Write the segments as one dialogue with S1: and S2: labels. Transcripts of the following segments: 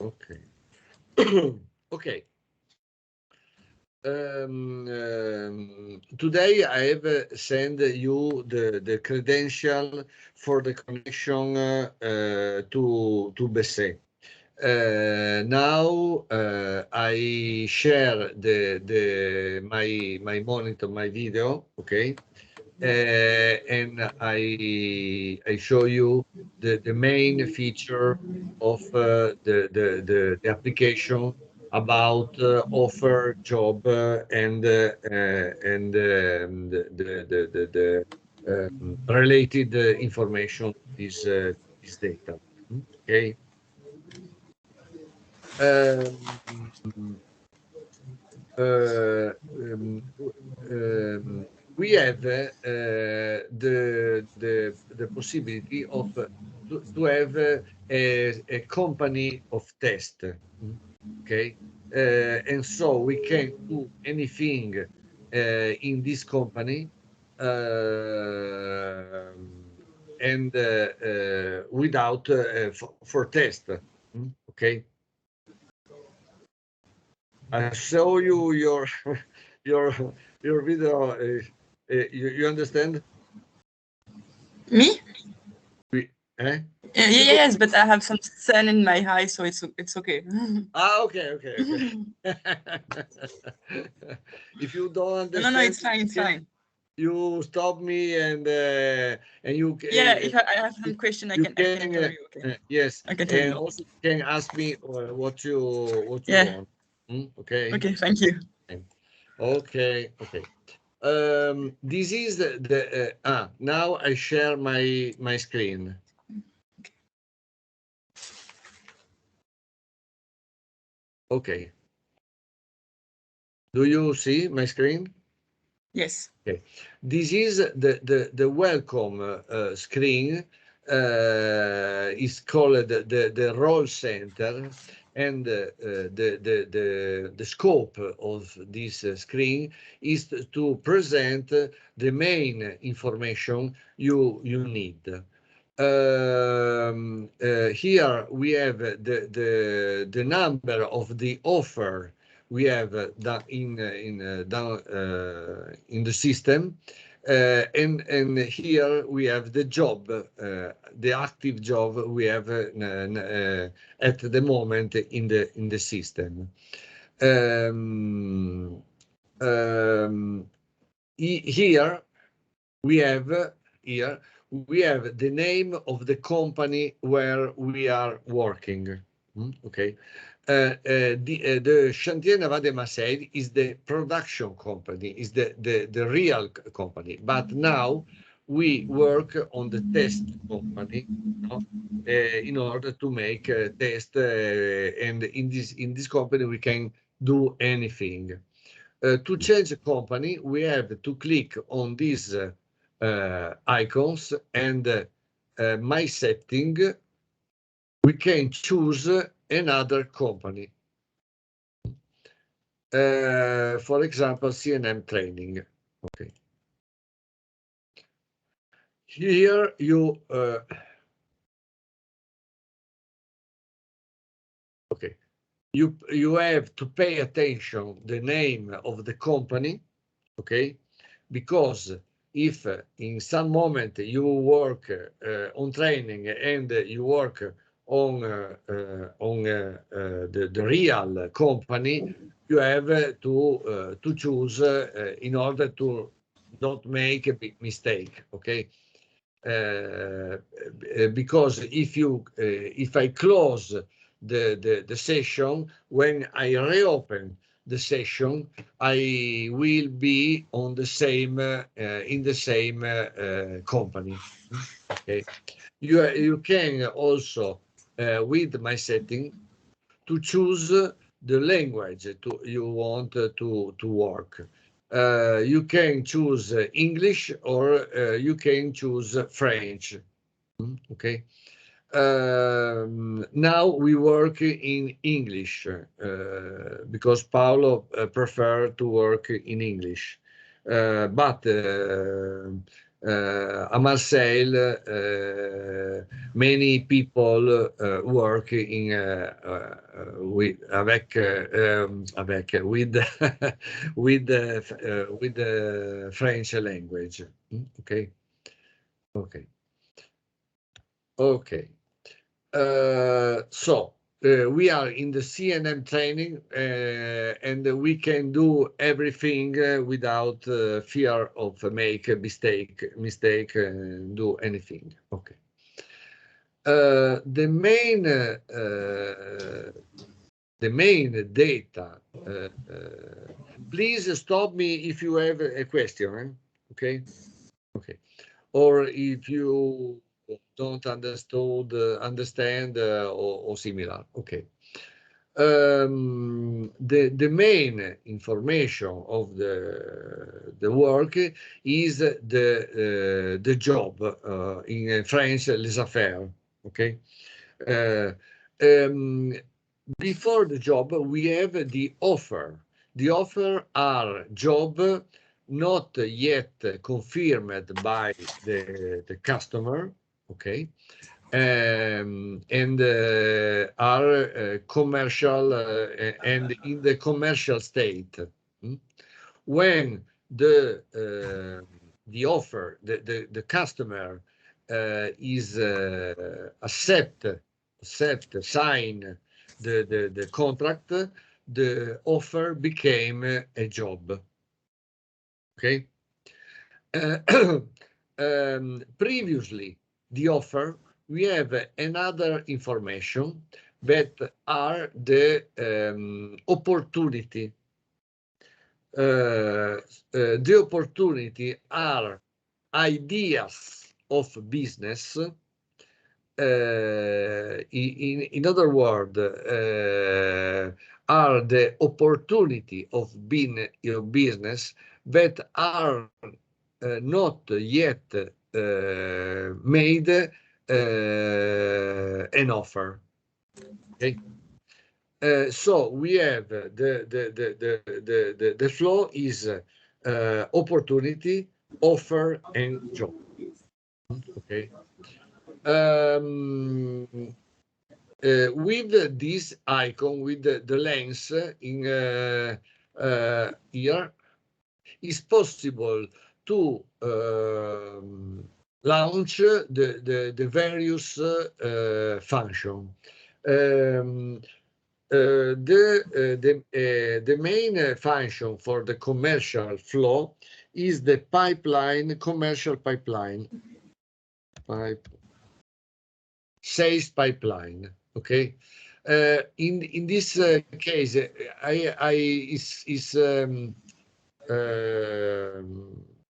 S1: Okay. Okay. Today I have sent you the credential for the connection to BC. Now I share my monitor, my video, okay, and I show you the main feature of the application about offer job and related information is data. Okay. Um, uh, um, we have the possibility of to have a company of test. Okay, and so we can do anything in this company and without for test. Okay. I show you your your video. You understand?
S2: Me?
S1: We, eh?
S2: Yes, but I have some sand in my eye, so it's okay.
S1: Okay, okay, okay. If you don't
S2: No,
S1: understand,
S2: it's fine, it's
S1: can
S2: fine.
S1: you stop me and you
S2: Yeah, if I have
S1: you,
S2: some question,
S1: you
S2: I
S1: can
S2: can tell you. Okay,
S1: yes,
S2: I can tell
S1: and
S2: you.
S1: also can ask me what you
S2: Yeah.
S1: want. Okay.
S2: Okay, thank you.
S1: Okay. Okay. This is now I share my screen. Okay. Do you see my screen?
S2: Yes.
S1: Okay. This is the welcome screen. Is called the role center, and the scope of this screen is to present the main information you need. Here we have the number of the offer we have in the system, and here we have the job, the active job we have at the moment in the system. Um, Here we have here we have the name of the company where we are working. Okay. The Chantier Naval de Marseille is the production company, is the real company. But now we work on the test company, no? In order to make a test, and in this company we can do anything. To change the company, we have to click on these icons and my setting. We can choose another company. For example, CNM training. Okay. Here you okay. You have to pay attention the name of the company, okay? Because if in some moment you work on training and you work on the real company, you have to choose in order to not make a big mistake, okay? Because if I close the session, when I reopen the session, I will be on the same in the same company. Okay, you can also with my setting to choose the language you want to work. You can choose English or you can choose French. Okay. Now we work in English because Paolo prefer to work in English. But À Marseille, many people work in with with the French language. Okay, okay, okay. So we are in the CNM training, and we can do everything without fear of make a mistake, and do anything. Okay. The main data. Please stop me if you have a question. Okay. Okay. Or if you don't understand or similar. Okay. The main information of the work is the job, in French, les affaires. Okay. Before the job, we have the offer. The offer are job not yet confirmed by the customer, okay, and are commercial and in the commercial state. When the offer, the customer is sign the contract, the offer became a job. Okay. Previously, the offer, we have another information that are the opportunity. The opportunity are ideas of business. In other words, are the opportunity of being your business that are not yet made an offer. Okay. So we have the flow is opportunity, offer, and job. Okay. With this icon, with the lens in here, it's possible to launch the various function. The main function for the commercial flow is the commercial pipeline, sales pipeline. Okay. In this case, is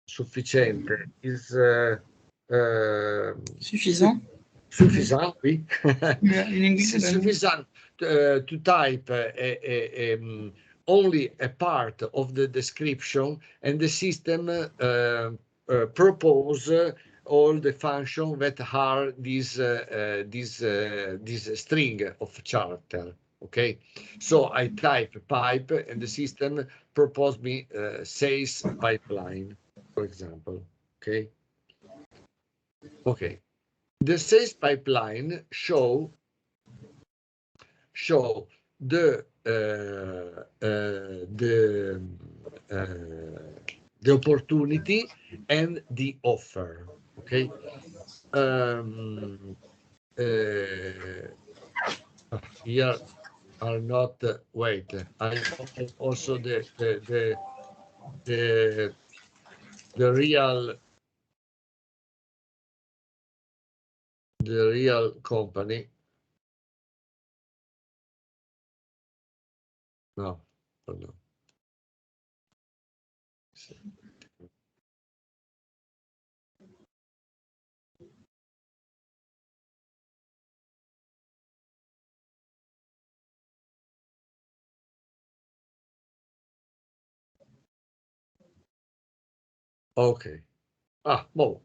S1: sufficiente, is
S2: Suffisant.
S1: suffisant, oui.
S2: Yeah, in English,
S1: C'est suffisant to type only a part of the description, and the system propose all the function that are this string of character. Okay, so I type pipe, and the system propose me sales pipeline, for example. Okay. Okay. The sales pipeline show the opportunity and the offer. Okay. Here are not. Wait. I open also the real company. No, no. Okay. Well.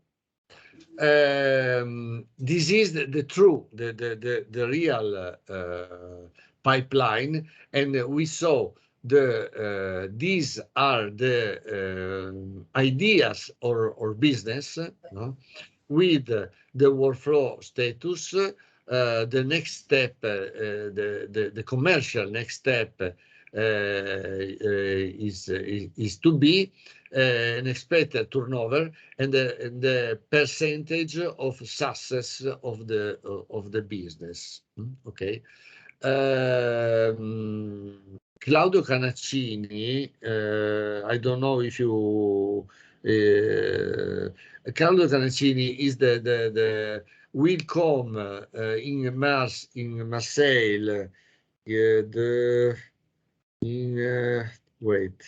S1: This is the true, the real pipeline, and we saw these are the ideas or business, no? With the workflow status, the next step, the commercial next step is to be an expected turnover and the percentage of success of the business. Okay. Claudio Canaccini, I don't know if you Claudio Canaccini is the will come in Marseille the in wait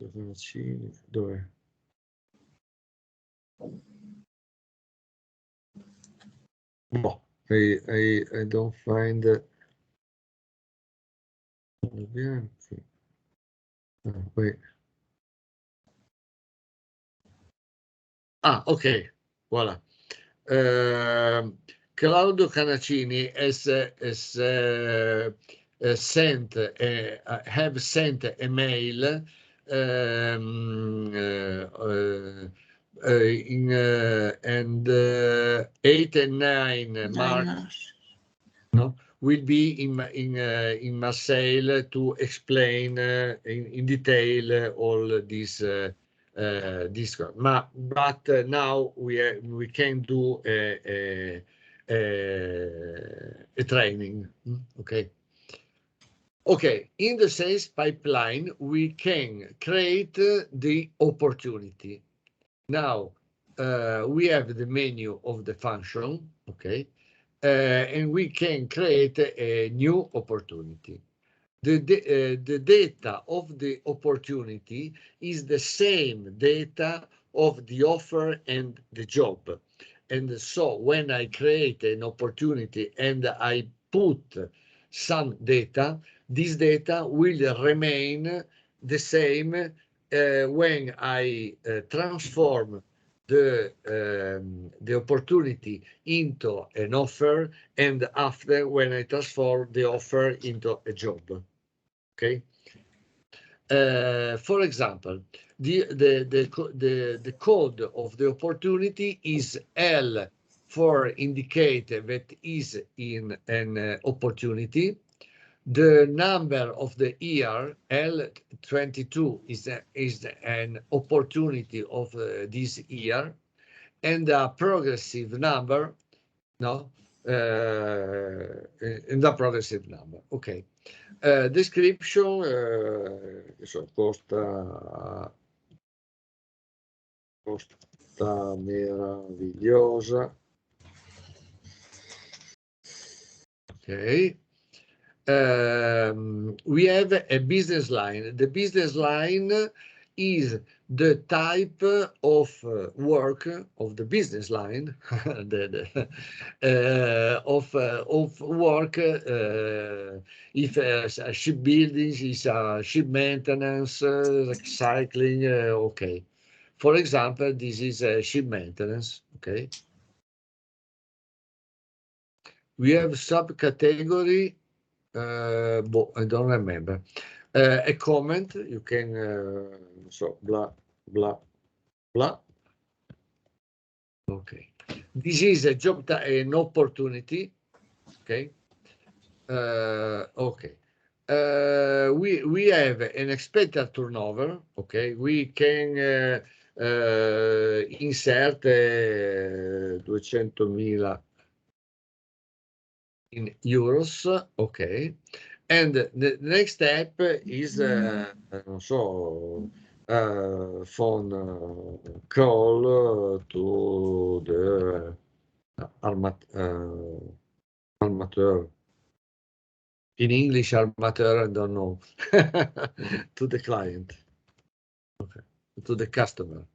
S1: Canaccini dove? No, I don't find wait. Ah, okay, voilà. Claudio Canaccini have sent a mail in and 8 and 9 March. No, will be in Marseille to explain in detail all this this. But now we can do a training. Okay. Okay, in the sales pipeline, we can create the opportunity. Now, we have the menu of the function, okay, and we can create a new opportunity. The data of the opportunity is the same data of the offer and the job. And so when I create an opportunity and I put some data, this data will remain the same when I transform the opportunity into an offer and after when I transform the offer into a job. Okay. For example, the code of the opportunity is L for indicate that is in an opportunity. The number of the year L22 is an opportunity of this year, and a progressive number, no, in the progressive number. Okay. Description, costa meravigliosa. Okay. We have a business line. The business line is the type of work of the business line of work. If a shipbuilding is ship maintenance, recycling, okay. For example, this is ship maintenance. Okay. We have subcategory. I don't remember. A comment, you can, so blah, blah, blah. Okay. This is a job, an opportunity. Okay. Okay. We have an expected turnover. Okay. We can insert 200.000 in euros. Okay. And the next step is phone call to the armateur. In English, armateur, I don't know. To the client. Okay. To the customer.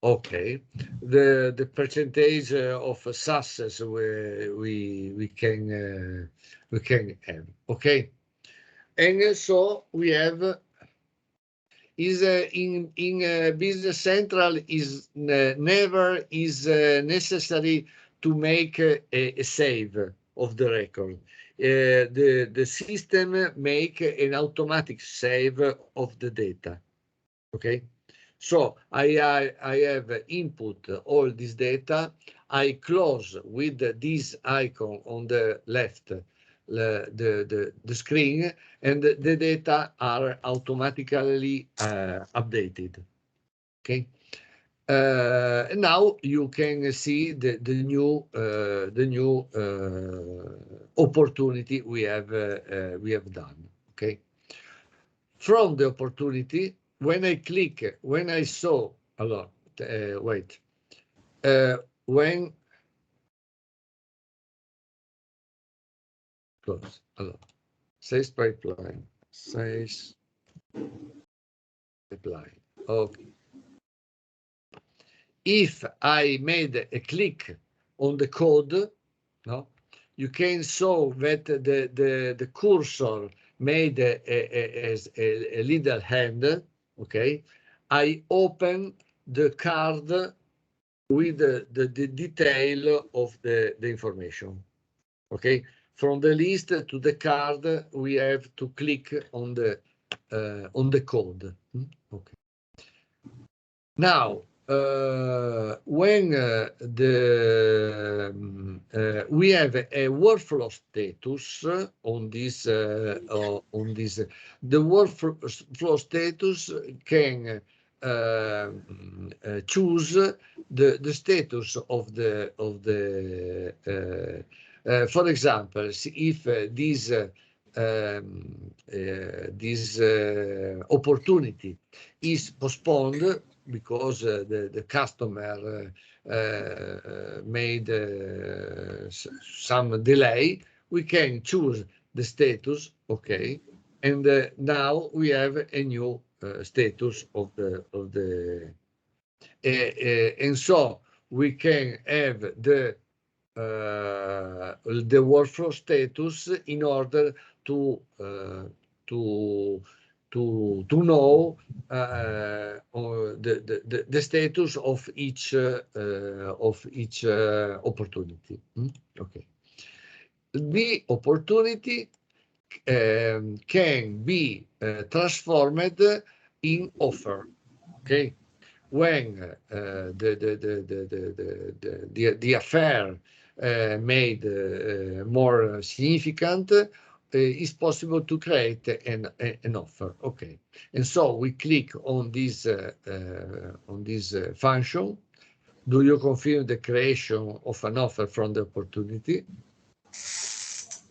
S1: Okay, the percentage of success we can have. Okay, and so we have is in Business Central is never is necessary to make a save. of the record. The system make an automatic save of the data. Okay, so I have input all this data. I close with this icon on the left the screen, and the data are automatically updated. Okay. Now you can see the new opportunity we have done. Okay. From the opportunity, when I click, when I saw, wait, when close, sales pipeline, okay. If I made a click on the code, no, you can saw that the cursor made a little hand. Okay, I open the card with the detail of the information. Okay, from the list to the card, we have to click on the code. Okay. Now, when we have a workflow status on this, the workflow status can choose the status of the for example, if this opportunity is postponed because the customer made some delay, we can choose the status, okay, and now we have a new status of the and so we can have the workflow status in order to know the status of each opportunity. Okay, the opportunity can be transformed in offer. Okay, when the affair made more significant, it's possible to create an offer. Okay, and so we click on this function. Do you confirm the creation of an offer from the opportunity?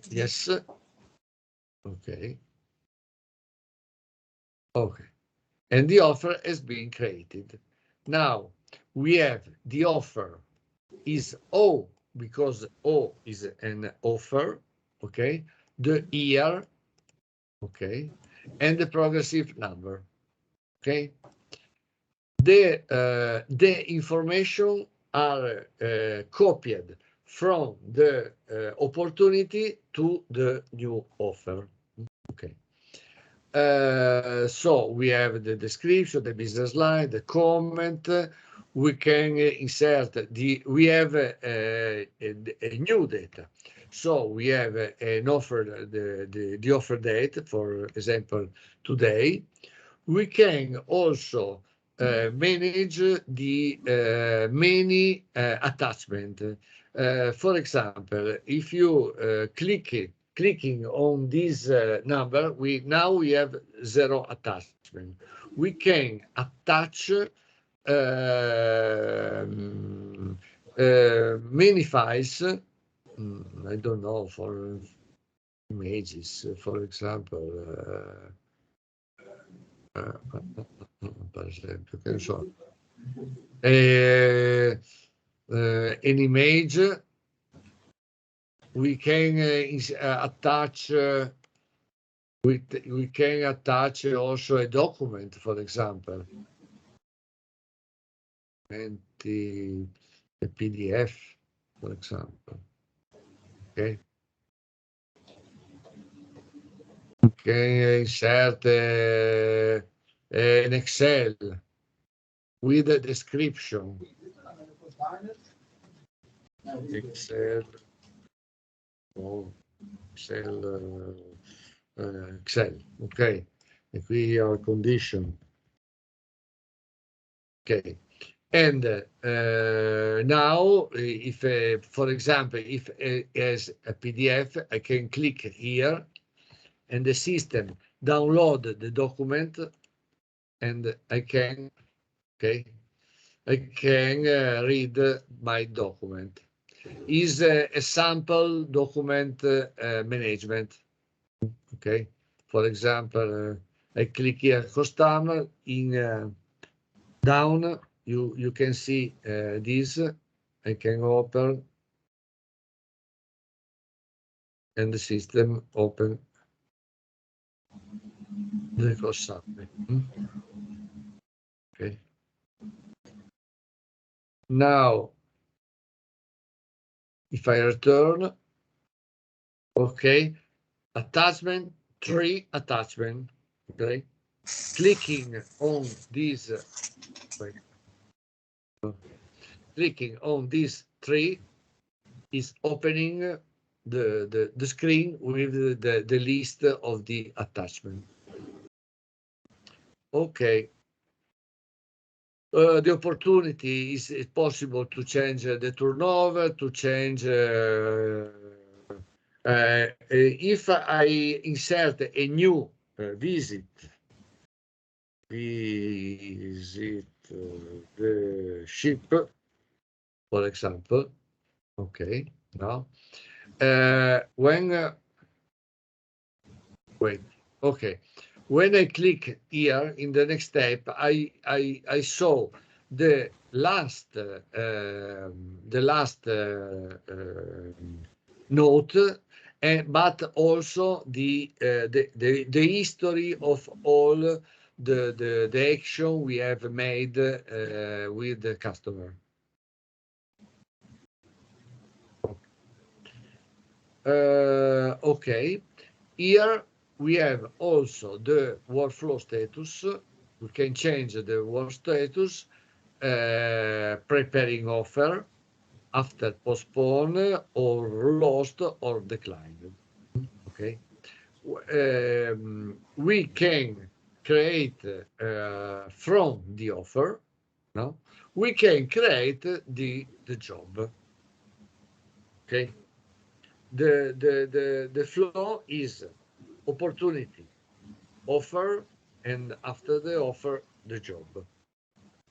S1: Yes. Okay. Okay. And the offer has been created. Now we have the offer is O, because O is an offer, okay, the year, okay, and the progressive number, okay. The information are copied from the opportunity to the new offer, okay. So we have the description, the business line, the comment. We can insert we have a new data. So we have an offer, the offer date, for example, today. We can also manage the many attachment. For example, if you clicking on this number, we have 0 attachment. We can attach many files. I don't know, for images, for example. Per esempio, che ne so, an image, we can attach we can attach also a document, for example, and the PDF, for example. Okay. We can insert an Excel with a description. Excel. o Excel, ok, e qui our condition, okay, and now if for example if as a PDF I can click here and the system download the document and I can, okay, I can read my document. Is a sample document management. Okay, for example, I click here custom in down. You can see this. I can open and the system open the custom. Okay. Now, if I return, okay, attachment, 3 attachment. Okay, clicking on this. Wait. Clicking on these 3 is opening the screen with the list of the attachment. Okay. The opportunity is possible to change the turnover, to change if I insert a new visit the ship, for example. Okay, now when wait, okay, when I click here in the next step, I saw the last note, but also the history of all the action we have made with the customer. Okay, here we have also the workflow status. We can change the work status, preparing offer, after postpone or lost or declined. Okay, we can create from the offer. No, we can create the job. Okay, the flow is opportunity, offer, and after the offer, the job.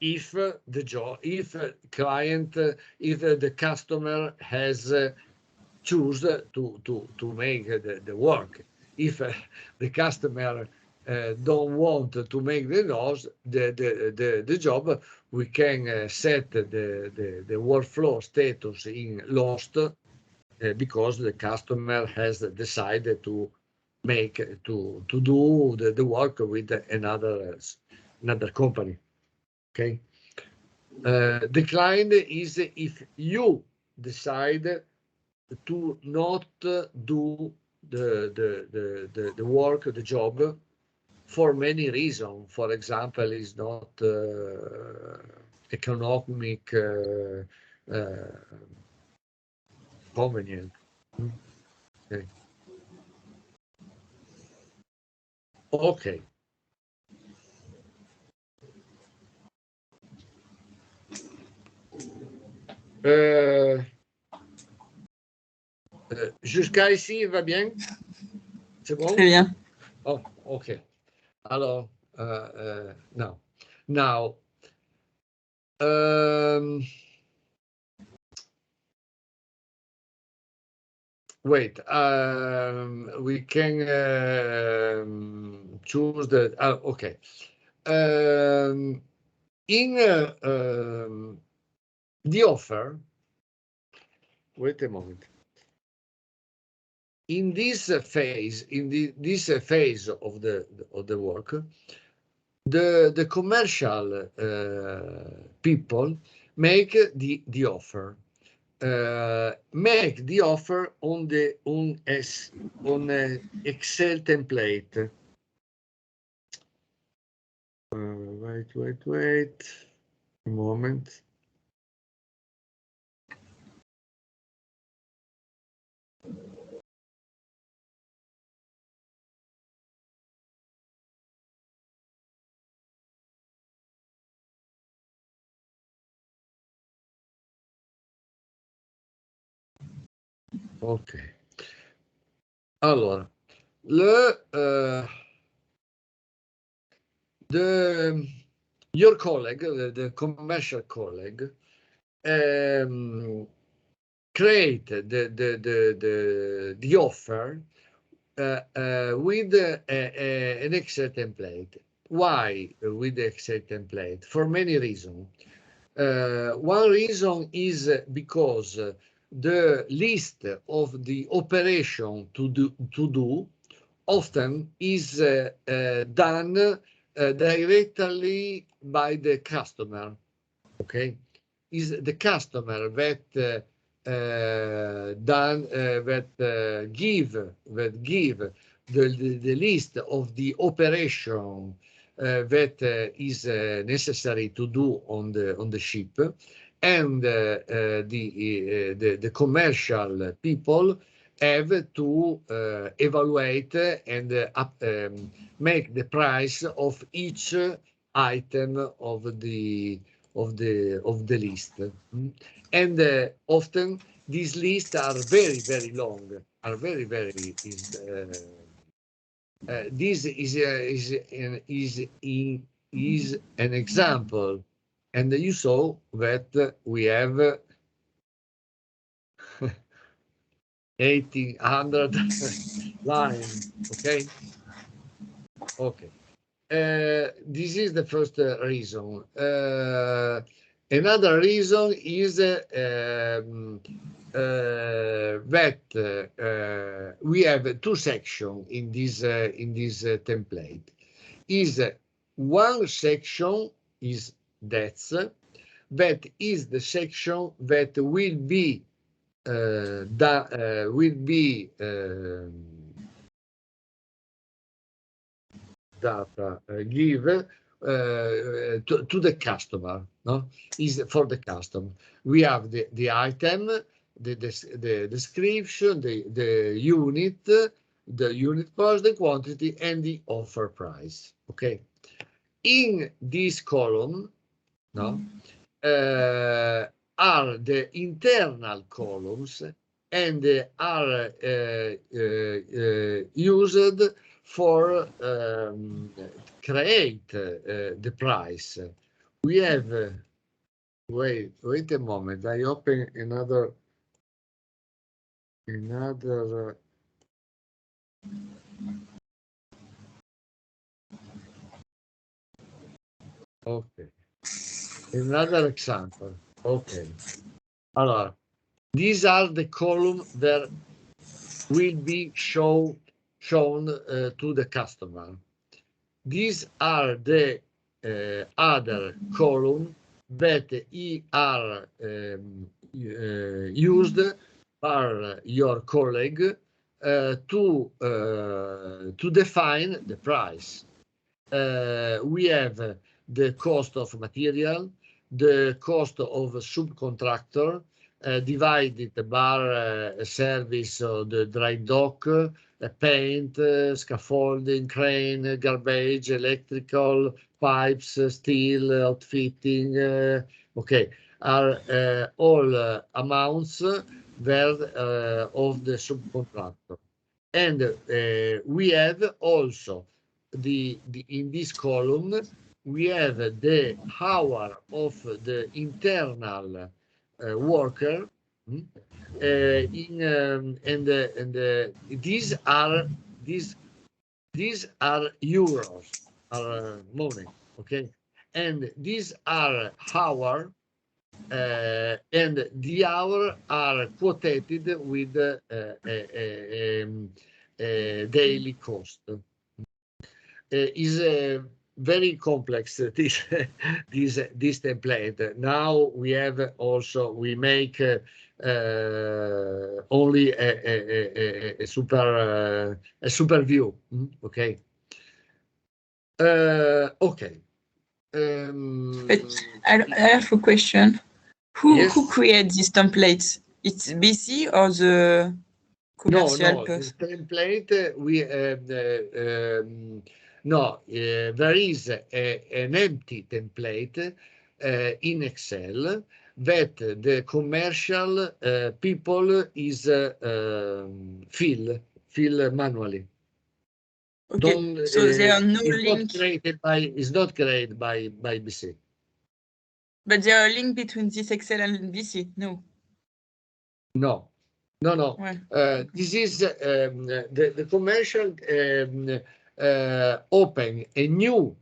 S1: If the job, if client, if the customer has choose to make the work. If the customer don't want to make the job, we can set the workflow status in lost because the customer has decided to make to do the work with another company. Okay. Decline is if you decide to not do the work, the job, for many reasons. For example, is not economic convenient. Okay. Okay. Jusqu'à ici, va bien? C'est bon?
S2: Très bien.
S1: Oh, ok. Alors, now, wait, we can choose the, okay. In the offer, wait a moment. In this phase, this phase of the work, the commercial people make the offer. Make the offer on a Excel template. Wait a moment. Ok. Allora, your colleague, the commercial colleague, create the offer with an Excel template. Why with the Excel template? For many reasons. One reason is because the list of the operation to do often is done directly by the customer. Okay, is the customer that give the list of the operation that is necessary to do on the ship, and the commercial people have to evaluate and make the price of each item of the list. And often these lists are very long, are very this is an example, and you saw that we have 1800 line. Okay. This is the first reason. Another reason is that we have two sections in this template. Is one section is that is the section that will be data give to the customer, no? Is for the customer. We have the item, the description, the unit cost, the quantity, and the offer price. Okay. In this column, no, are the internal columns, and are used for create the price. We have wait a moment, I open another okay, another example. Okay, allora, these are the columns that will be shown to the customer. These are the other columns that are used by your colleague to define the price. We have the cost of material, the cost of subcontractor, divided by service of the dry dock, paint, scaffolding, crane, garbage, electrical, pipes, steel, outfitting, okay, are all amounts that of the subcontractor. And we have also in this column, we have the hour of the internal worker, and these are euros, are money, okay, and these are hour, and the hour are quoted with daily cost. Is very complex, this template. Now we have also, we make only a super view. Okay. Okay.
S2: But I have a question.
S1: Yes?
S2: Who creates these templates? It's BC or the commercial
S1: No,
S2: person?
S1: the template we no, there is an empty template in Excel that the commercial people is fill manually.
S2: Okay, so there are no link.
S1: It's not created by BC.
S2: But there are a link between this Excel and BC? No.
S1: No.
S2: Ouais.
S1: This is the commercial open a new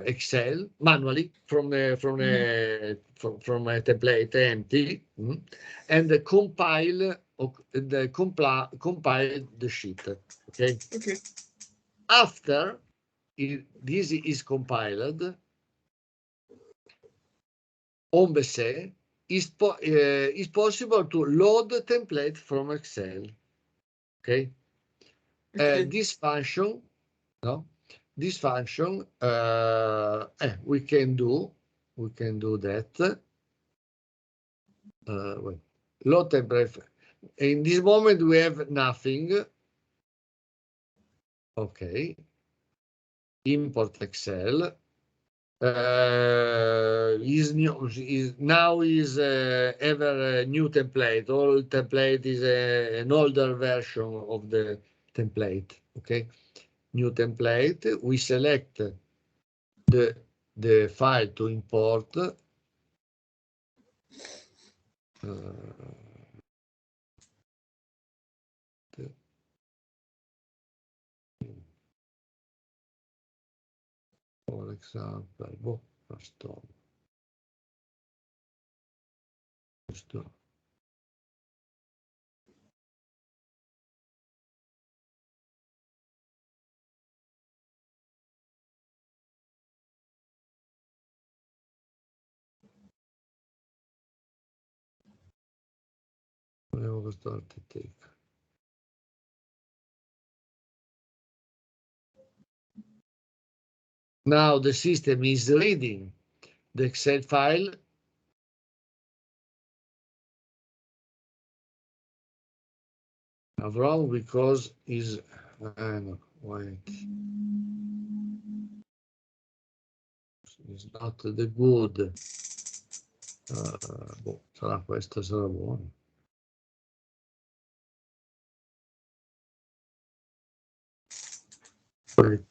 S1: Excel manually from a template empty, and compile the sheet. Okay.
S2: Okay.
S1: After this is compiled, on BC, is possible to load the template from Excel. Okay. This function, this function we can do that. Wait. Load template. In this moment we have nothing. Okay. Import Excel. Now is ever a new template. All template is an older version of the template. Okay, new template. We select the file to import. For example, now the system is reading the Excel file. Wrong because is wait. It's not the good. Sarà questo, sarà buono. Wait.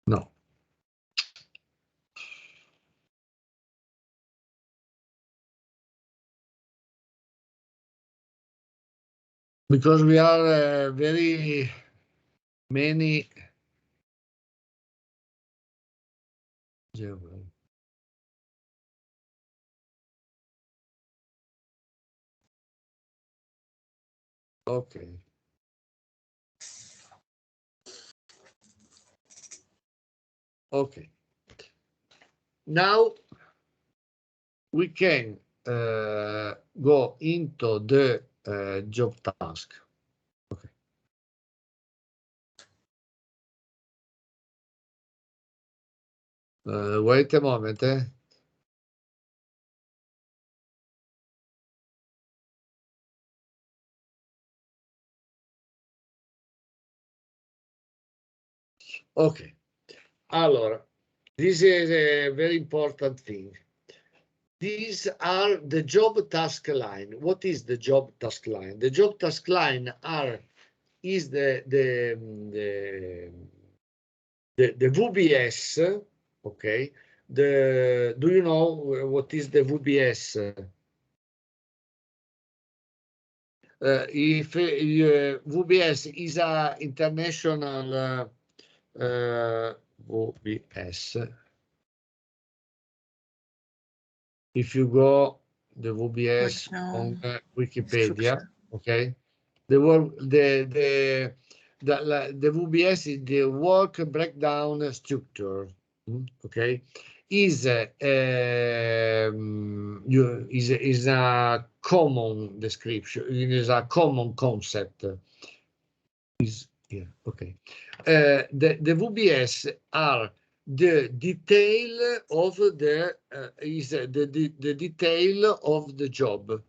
S1: No. Because we are very many. Okay. Okay. Now we can go into the job task. Okay. Wait a moment. Okay. Allora, this is a very important thing. These are the job task line. What is the job task line? The job task line is the VBS. Okay. Do you know what is the VBS? If VBS is a international VBS. If you go the VBS on Wikipedia, okay, the VBS is the work breakdown structure. Okay, is a common description. It is a common concept. Okay. The VBS are the detail of the detail of the job,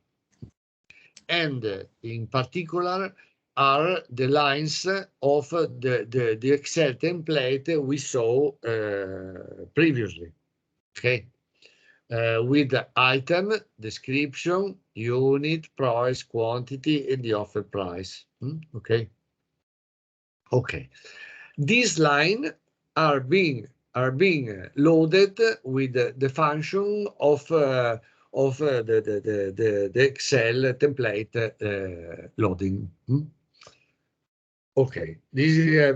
S1: and in particular are the lines of the Excel template we saw previously. Okay, with the item, description, unit, price, quantity, and the offer price. Okay. Okay. These lines are being loaded with the function of the Excel template loading. Okay, this is a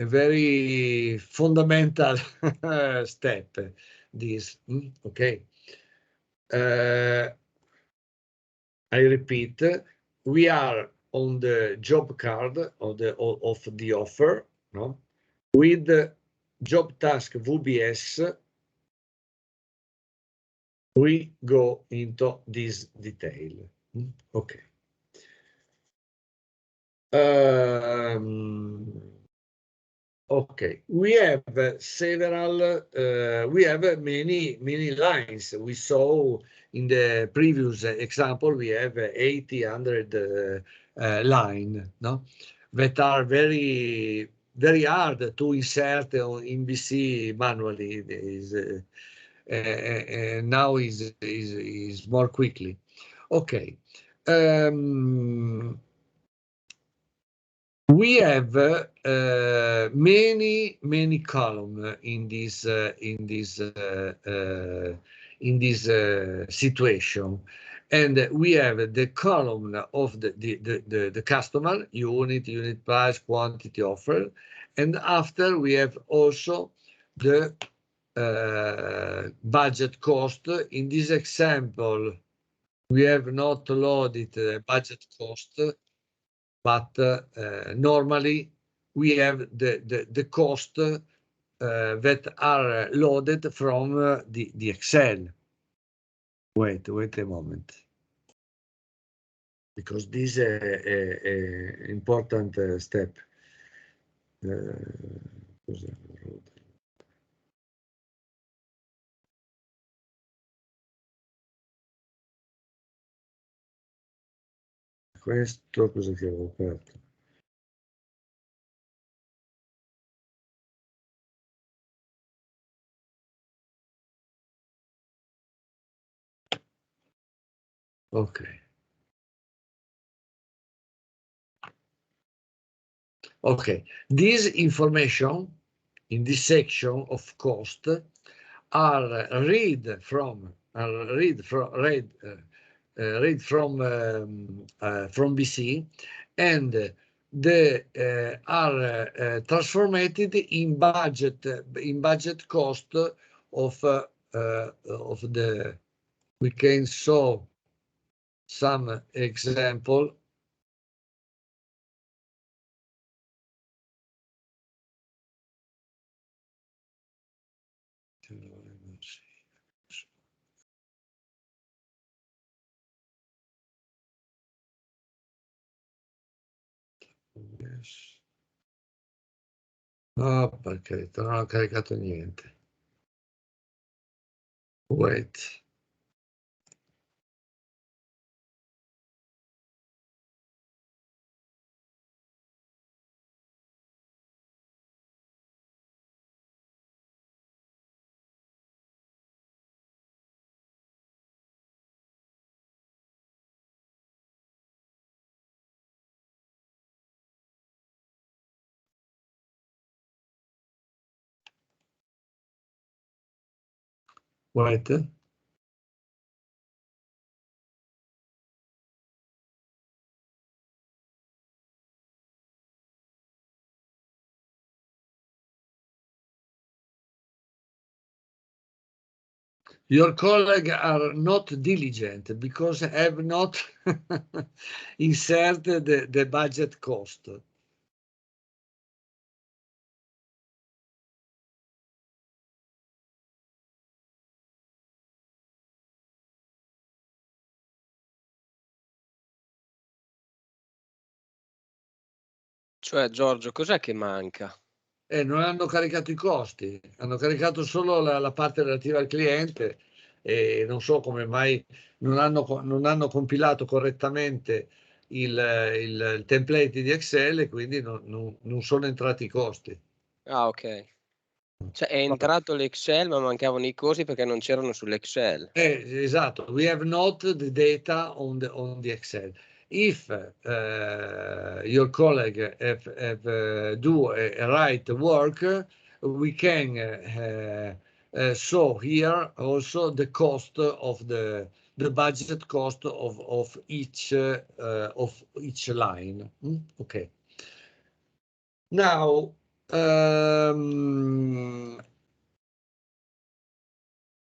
S1: very fundamental step. This okay. I repeat, we are on the job card of the offer, no? With job task VBS, we go into this detail. Okay. Okay, we have several, we have many lines. We saw in the previous example, we have 800 line, no? That are very hard to insert in BC manually. Now is more quickly. Okay. We have many columns in this situation, and we have the column of the customer, unit price, quantity, offer, and after we have also the budget cost. In this example, we have not loaded budget cost, but normally we have the cost that are loaded from the Excel. Wait a moment, because this is a important step. Questo cosa che avevo aperto? Okay. Okay, this information in this section of cost are read from BC, and they are transformed in budget cost of the. We can show some example. No, perché non ho caricato niente. Wait. Wait. Your colleagues are not diligent because have not inserted the budget cost.
S3: Cioè, Giorgio, cos'è che manca?
S1: Non hanno caricato i costi, hanno caricato solo la parte relativa al cliente e non so come mai non hanno compilato correttamente il template di Excel e quindi non sono entrati i costi.
S3: Ah, ok. Cioè è
S1: Vabbè.
S3: entrato l'Excel, ma mancavano i costi perché non c'erano sull'Excel.
S1: Esatto, we have not the data on the Excel. If your colleague have do a right work, we can show here also the cost of the budget cost of each line. Okay. Now,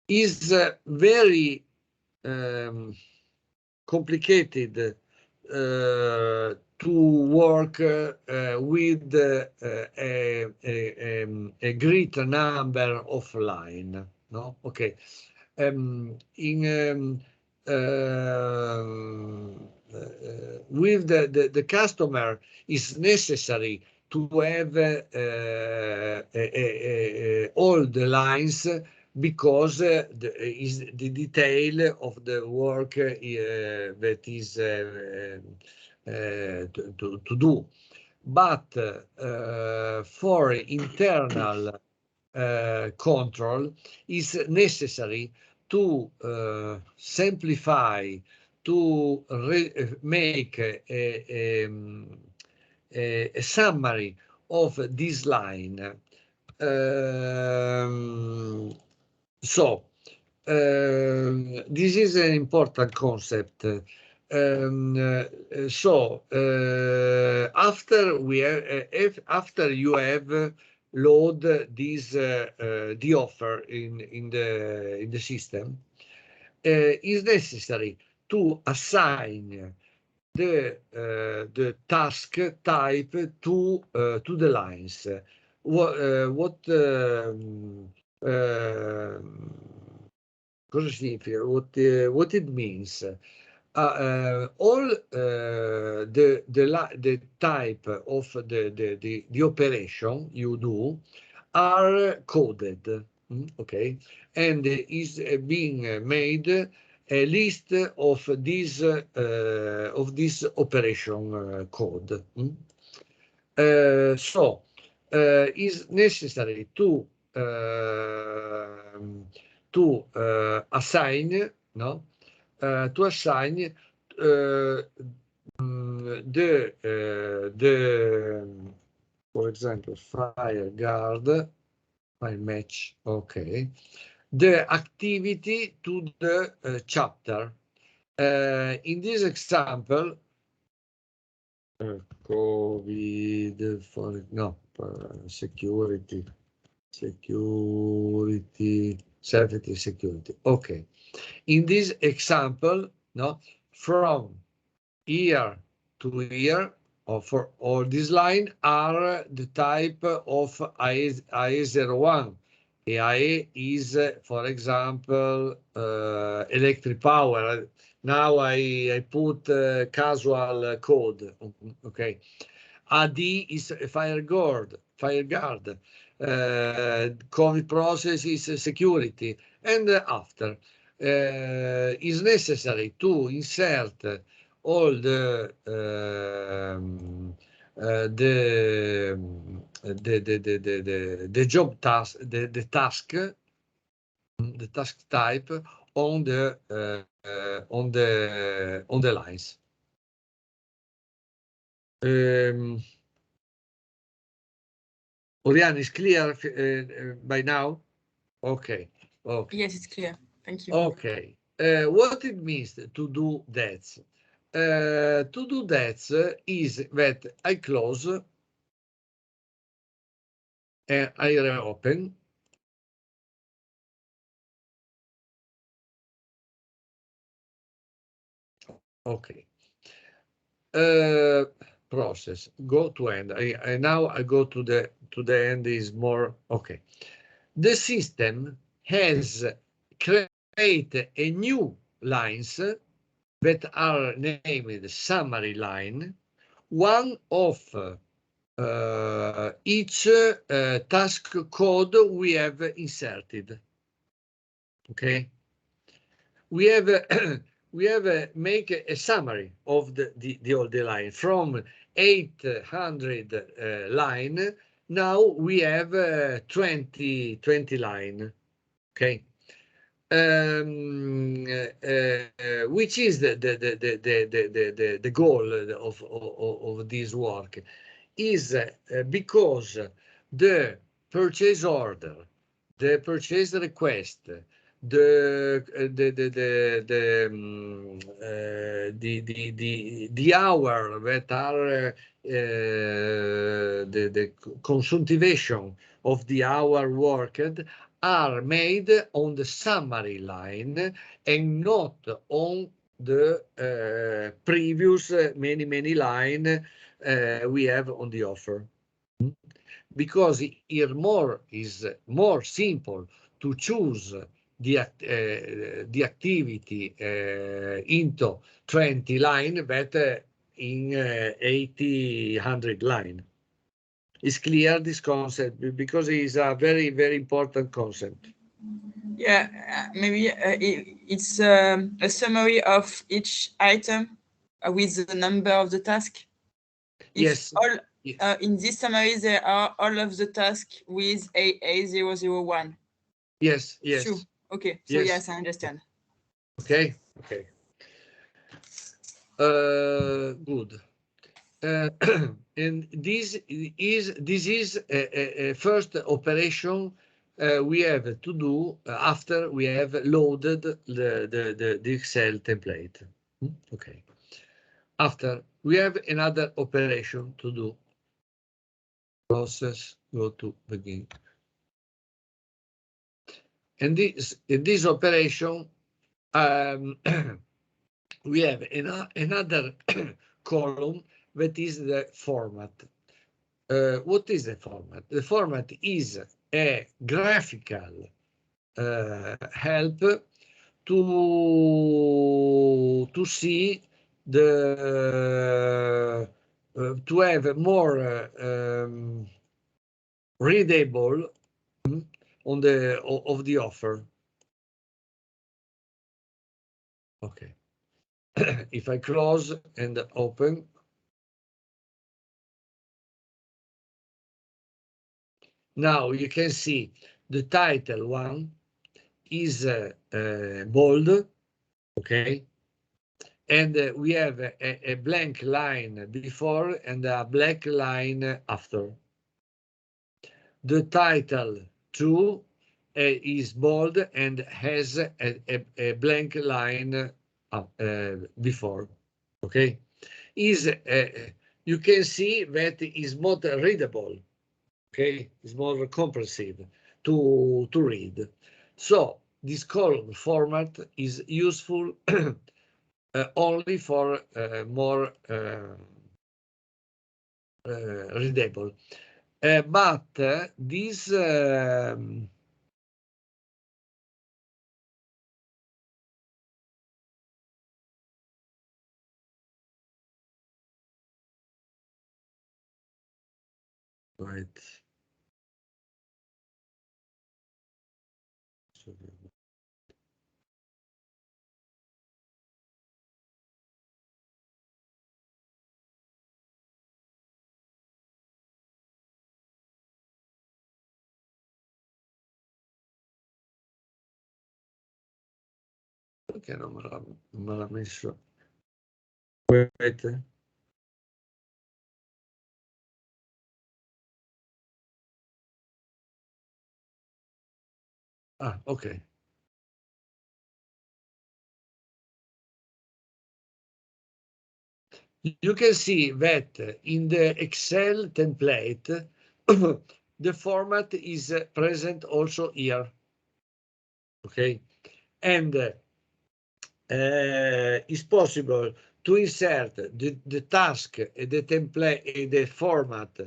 S1: is very complicated to work with a great number of line. No, okay. With the customer is necessary to have all the lines because is the detail of the work that is to do. But for internal control is necessary to simplify, to make a summary of this line. So this is an important concept. After you have load this the offer in the system, is necessary to assign the task type to the lines. Cosa significa? What it means? All the type of the operation you do are coded, okay, and is being made a list of this operation code. So is necessary to assign, no, to assign for example, fire guard, fire match, okay, the activity to the chapter. In this example, COVID, for no, security, safety, security. Okay. In this example, no, from year to year, or for all this line are the type of IE01. IE is, for example, electric power. Now I put casual code. Okay. AD is a fire guard. COVID process is security. And after is necessary to insert all the job task, the task type on the lines. Oriane, is clear by now? Okay. Okay.
S2: Yes, it's clear. Thank you.
S1: Okay. What it means to do that? To do that is that I close and I reopen. Okay. Process, go to end. I now I go to the end is more okay. The system has created a new lines that are named summary line. One of each task code we have inserted. Okay, we have make a summary of the line from 800 line. Now we have 20 line. Okay, which is the goal of this work is because the purchase order, the purchase request, the hour that are the consumption of the hour worked are made on the summary line and not on the previous many line we have on the offer. Because it is more simple to choose the activity into 20 line better in 800 line. It's clear this concept because it is a very important concept.
S2: Yeah, maybe it's a summary of each item with the number of the task.
S1: Yes.
S2: All in this summary there are all of the tasks with A001.
S1: Yes.
S2: Sure. Okay. So yes, I understand.
S1: Okay. Good. And this is a first operation we have to do after we have loaded the Excel template. Okay. After we have another operation to do. Process, go to begin. And in this operation, we have another column that is the format. What is the format? The format is a graphical help to see the to have more readable on of the offer. Okay. If I close and open, now you can see the title one is bold, okay, and we have a blank line before and a black line after. The title 2 is bold and has a blank line before, okay. Is you can see that is more readable, okay, it's more comprehensive to read. So this column format is useful only for more readable, but this right. Perché non me l'ha messo? Wait. Ah, okay. You can see that in the Excel template, the format is present also here. Okay, and it's possible to insert the task, the template, the format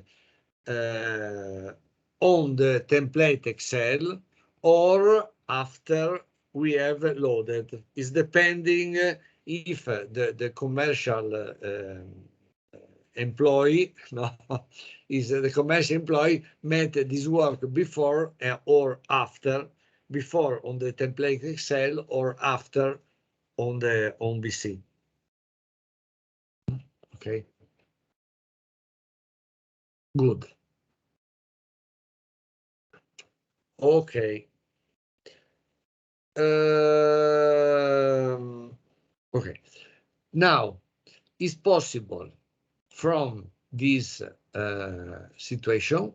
S1: on the template Excel or after we have loaded. It's depending if the commercial employee, no, is the commercial employee met this work before or after, before on the template Excel or after on BC. Okay. Good. Okay. Okay. Now, it's possible from this situation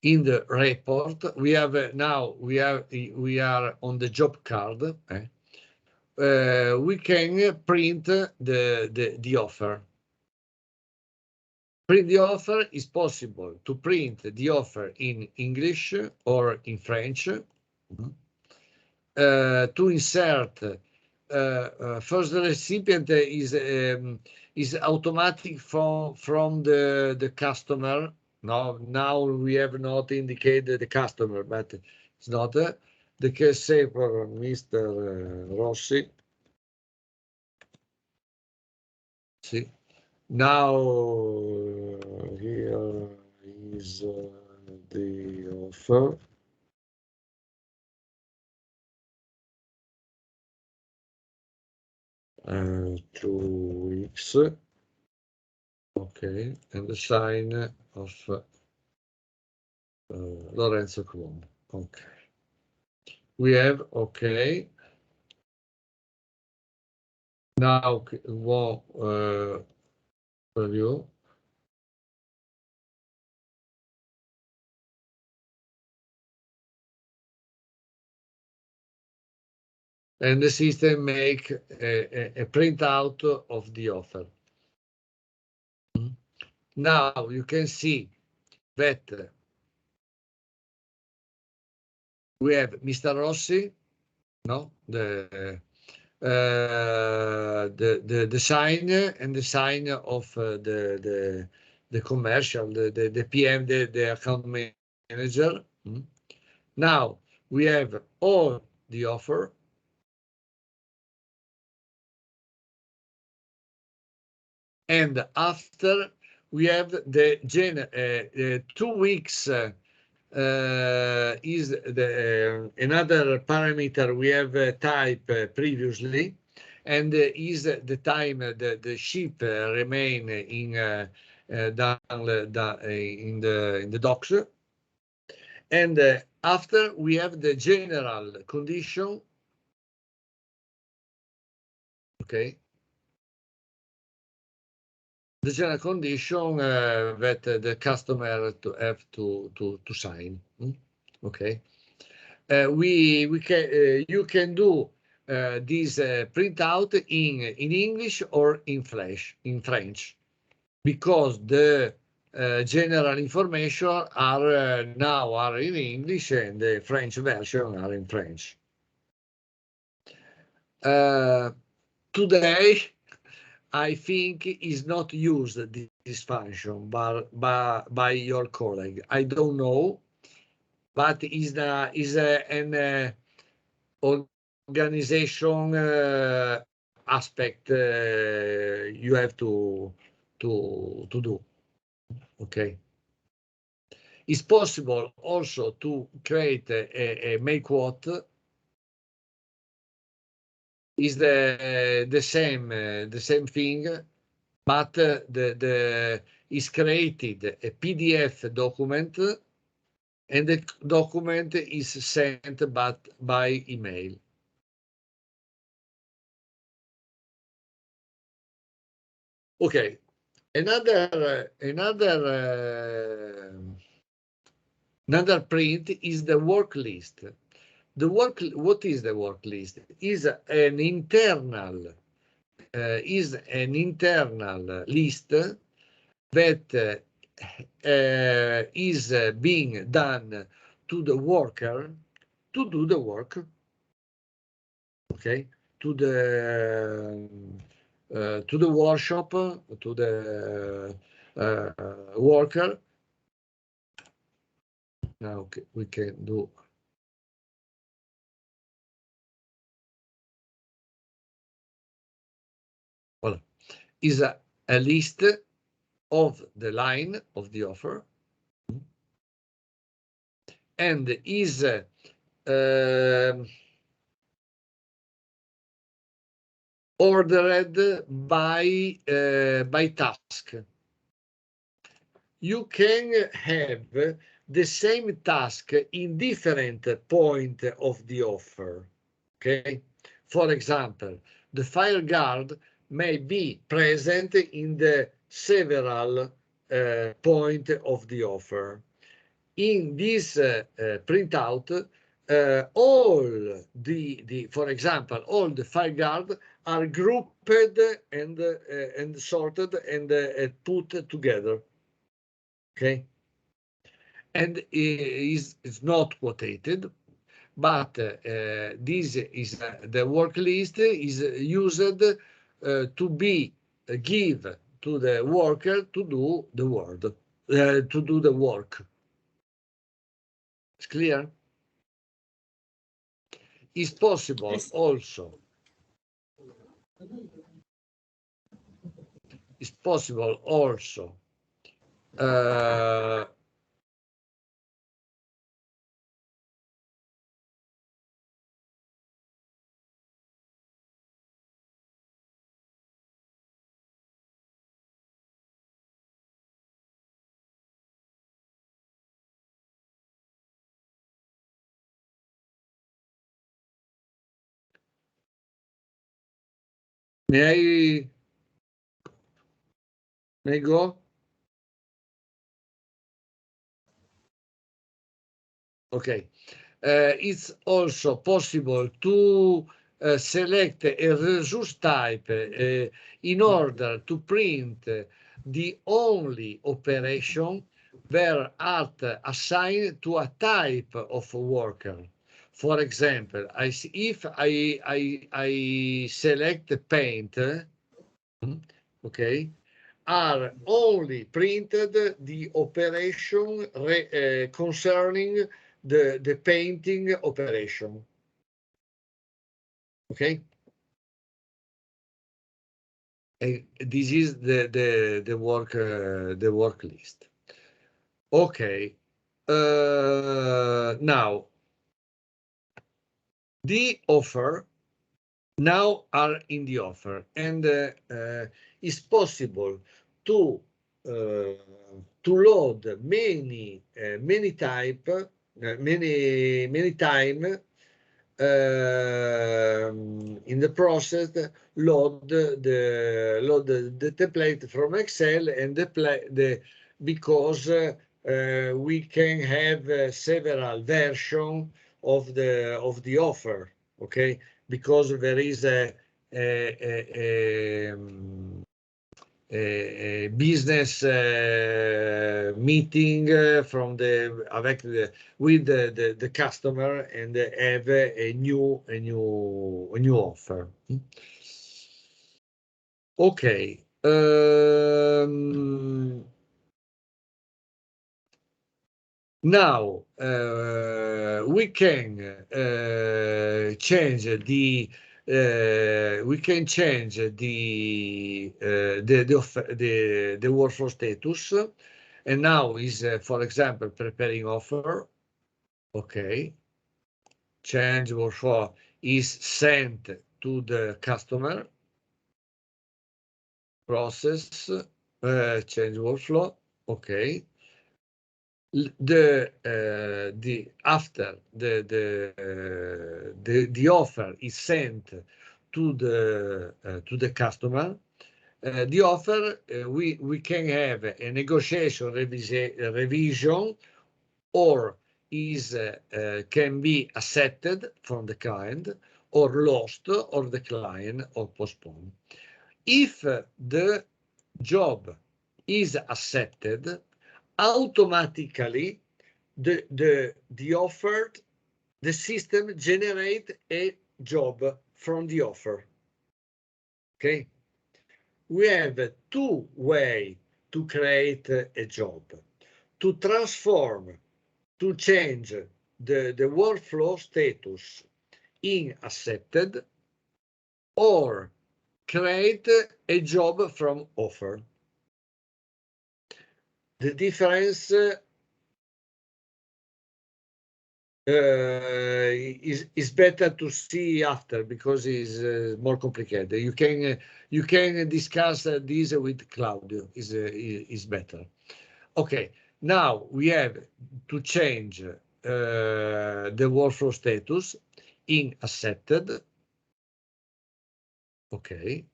S1: in the report we have now we are on the job card. We can print the offer. Print the offer is possible to print the offer in English or in French. To insert first the recipient is automatic from the customer. Now we have not indicated the customer, but it's not the case. Say for Mr. Rossi. See, now here is the offer. 2 weeks. Okay, and the sign of Lorenzo Colombo. Okay. We have, okay. Now, we'll review. And the system make a printout of the offer. Now you can see that we have Mr. Rossi, no, the sign and the sign of the commercial, the PM, the account manager. Now we have all the offer. And after we have the 2 weeks is another parameter we have type previously, and is the time the ship remain in in the docks. And after we have the general condition. Okay. The general condition that the customer have to sign. Okay. We can you can do this printout in English or in French, because the general information are now in English and the French version are in French. Today, I think is not used this function by your colleague. I don't know, but is an organization aspect you have to do. Okay. It's possible also to create a make what is the same thing, but the is created a PDF document, and the document is sent by email. Okay, another print is the work list. What is the work list? Is an internal list that is being done to the worker to do the work. Okay, to the workshop, to the worker. Now we can do. Voilà. is a list of the line of the offer, and is ordered by task. You can have the same task in different point of the offer. Okay, for example, the fire guard may be present in the several point of the offer. In this printout, all for example, all the fire guard are grouped and sorted and put together. Okay, and is not quotated, but this is the work list is used to be give to the worker to do the work. It's clear. It's possible
S2: Yes.
S1: also. It's possible also may I go? Okay. It's also possible to select a resource type in order to print the only operation where art assigned to a type of worker. For example, if I select paint, okay, are only printed the operation concerning the painting operation. Okay. And this is the work list. Okay. Now the offer now are in the offer, and it's possible to load many type many time in the process, load the template from Excel and because we can have several versions of the offer. Okay, because there is a business meeting with the customer and have a new offer. Okay. Now we can change the workflow status, and now is for example preparing offer. Okay, change workflow is sent to the customer process. Change workflow. Okay. After the offer is sent to the customer, the offer we can have a negotiation revision, or can be accepted from the client, or lost, or declined, or postponed. If the job is accepted, automatically the offered, the system generate a job from the offer. Okay, we have two ways to create a job: to transform, to change the workflow status in accepted, or create a job from offer. The difference is better to see after because it's more complicated. You can discuss this with Claudio. Is better. Okay. Now we have to change the workflow status in accepted. Okay.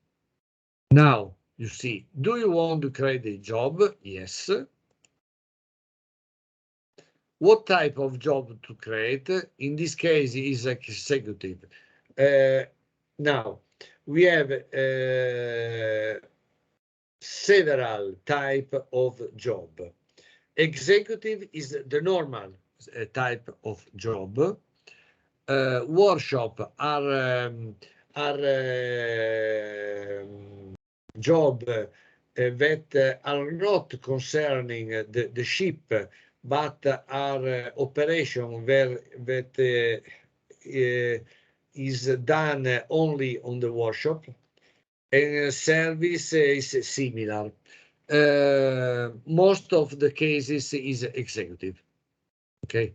S1: Now you see, do you want to create a job? Yes. What type of job to create? In this case, is executive. Now we have several type of job. Executive is the normal type of job. Workshop are job that are not concerning the ship, but are operation that is done only on the workshop, and service is similar. Most of the cases is executive. Okay.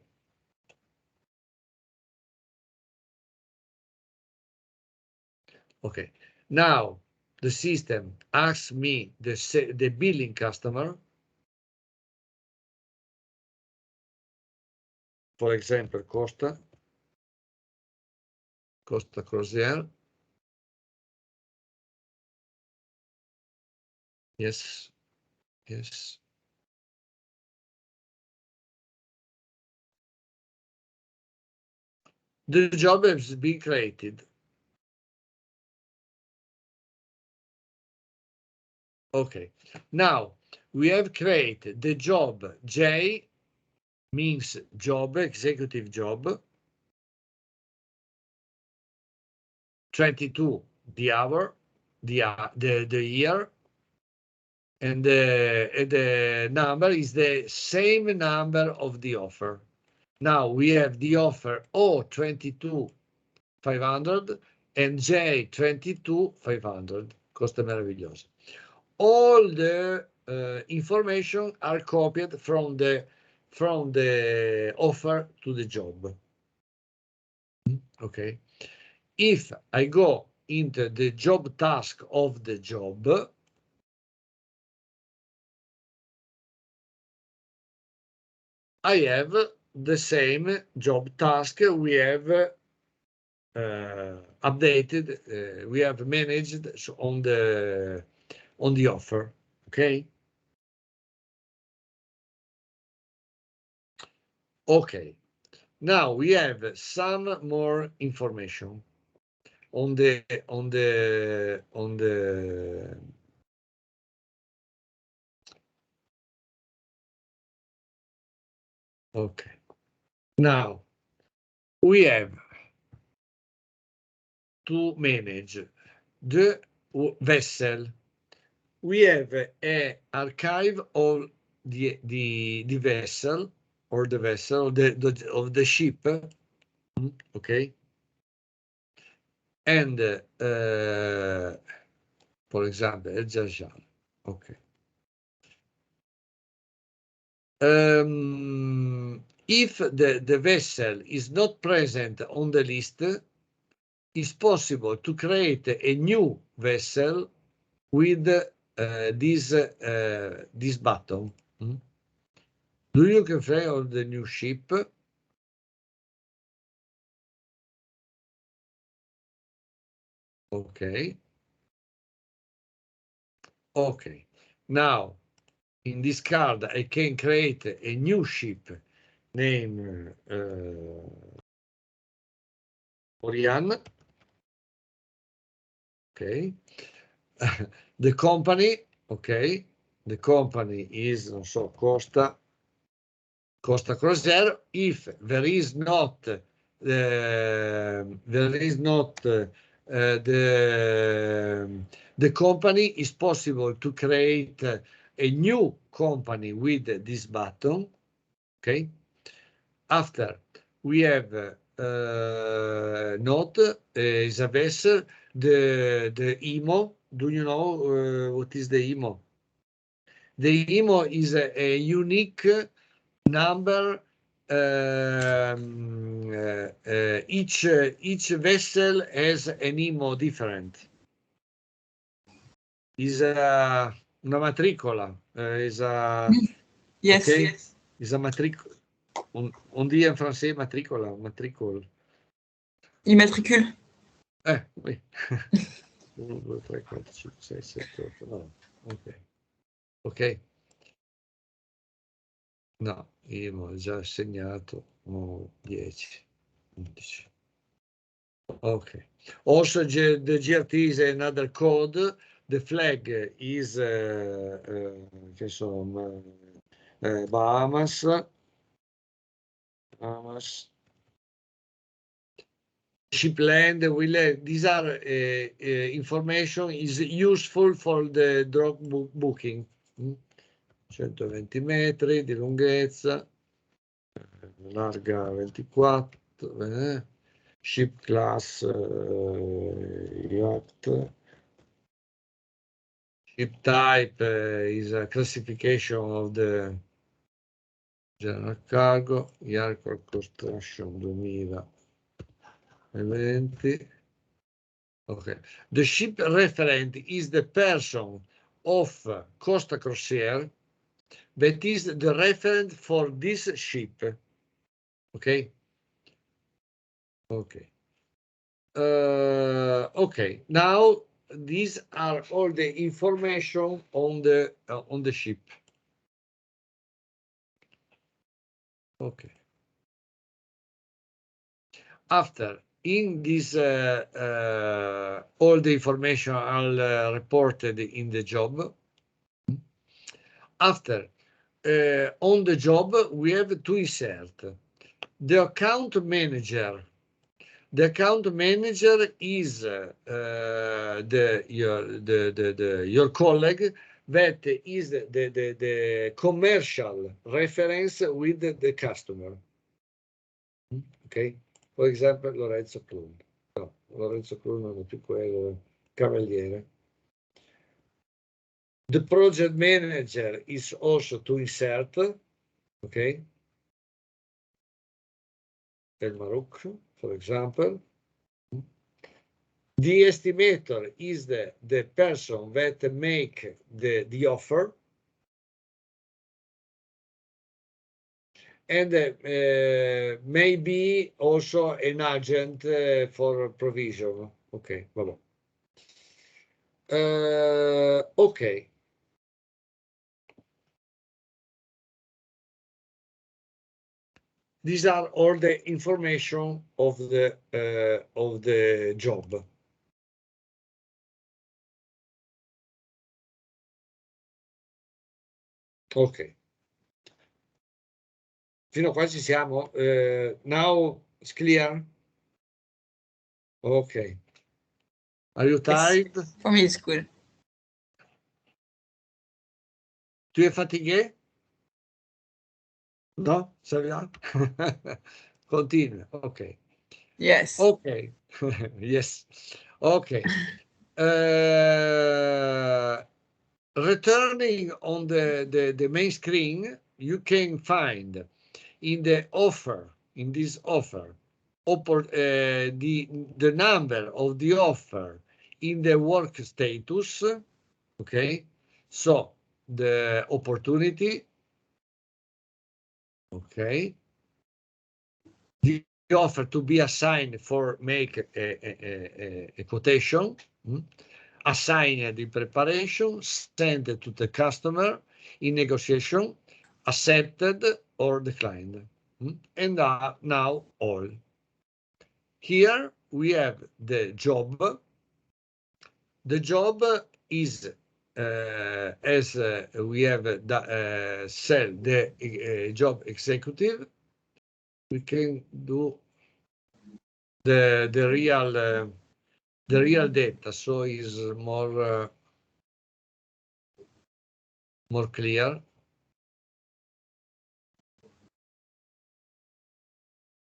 S1: Okay. Now the system asks me the billing customer. For example, Costa Crozier. Yes. Yes. The job has been created. Okay. Now we have created the job. J means job, executive job. 22, the hour, the year, and the number is the same number of the offer. Now we have the offer O22,500 and J22,500. Costa meravigliosa. All the information are copied from the offer to the job. Okay. If I go into the job task of the job, I have the same job task we have updated, we have managed on the offer. Okay. Okay. Now we have some more information on the okay. Now we have to manage the vessel. We have a archive of the vessel or the vessel of the ship. Okay. And for example, El Jajal. Okay. If the vessel is not present on the list, it's possible to create a new vessel with this button. Do you configure the new ship? Okay. Okay. Now, in this card, I can create a new ship named Orion. Okay. The company, okay. The company is, non so, Costa Crozier. If there is not the company, is possible to create a new company with this button. Okay. After we have note is a vessel. The IMO. Do you know what is the IMO? The IMO is a unique number. Each vessel has an IMO different. Is una matricola. Is a
S2: Yes.
S1: okay?
S2: Yes.
S1: Is a matricola. On dit en français matricola, matricole.
S2: Immatricule.
S1: Oui. 1, 2, 3, 4, 5, 6, 7, 8, 9. Ok. Ok. No, io ho già segnato 10, 11. Okay. Also, the GRT is another code. The flag is che sono Bahamas. Shipland will these are information is useful for the drop booking. 120 metri di lunghezza, larga 24, ship class yacht, ship type is a classification of the general cargo, aircraft construction 2020. Okay. The ship referent is the person of Costa Crociere that is the referent for this ship. Okay. Okay. Okay. Now these are all the information on the ship. Okay. After in this all the information are reported in the job. After on the job we have to insert the account manager. The account manager is your colleague that is the commercial reference with the customer. Okay. For example, Lorenzo Clun. No, Lorenzo Clun non è più quello, Cavaliere. The project manager is also to insert. Okay. El Marouk, for example. The estimator is the person that make the offer, and maybe also an agent for provision. Okay, vabbè. Okay. These are all the information of the job. Ok. Fino a qua ci siamo. Now it's clear? Ok. Are you tired?
S2: Yes. For me, it's good.
S1: Tu es fatigué? No? Ça va? Continue. Ok.
S2: Yes.
S1: Okay. Yes. Okay. Returning on the main screen, you can find in the offer, in this offer, the number of the offer in the work status. Okay. So the opportunity. Okay. The offer to be assigned for make a quotation, assigned in preparation, sent to the customer in negotiation, accepted or declined, and now all. Here we have the job. The job is as we have said the job executive. We can do the real data, so is more clear.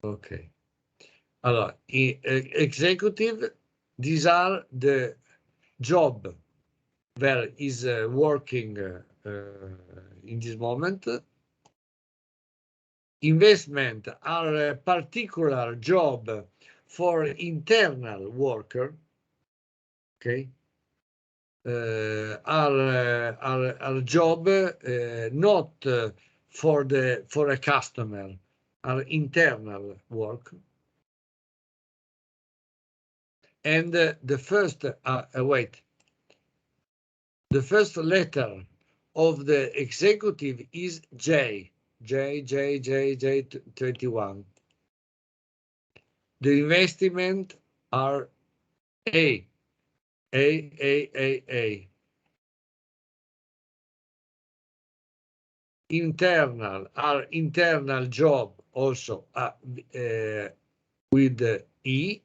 S1: Okay. Allora, executive, these are the job where is working in this moment. Investment are a particular job for internal worker, okay? Are job not for a customer, are internal work. And the first the first letter of the executive is J 21. The investment are A. Internal job also with E.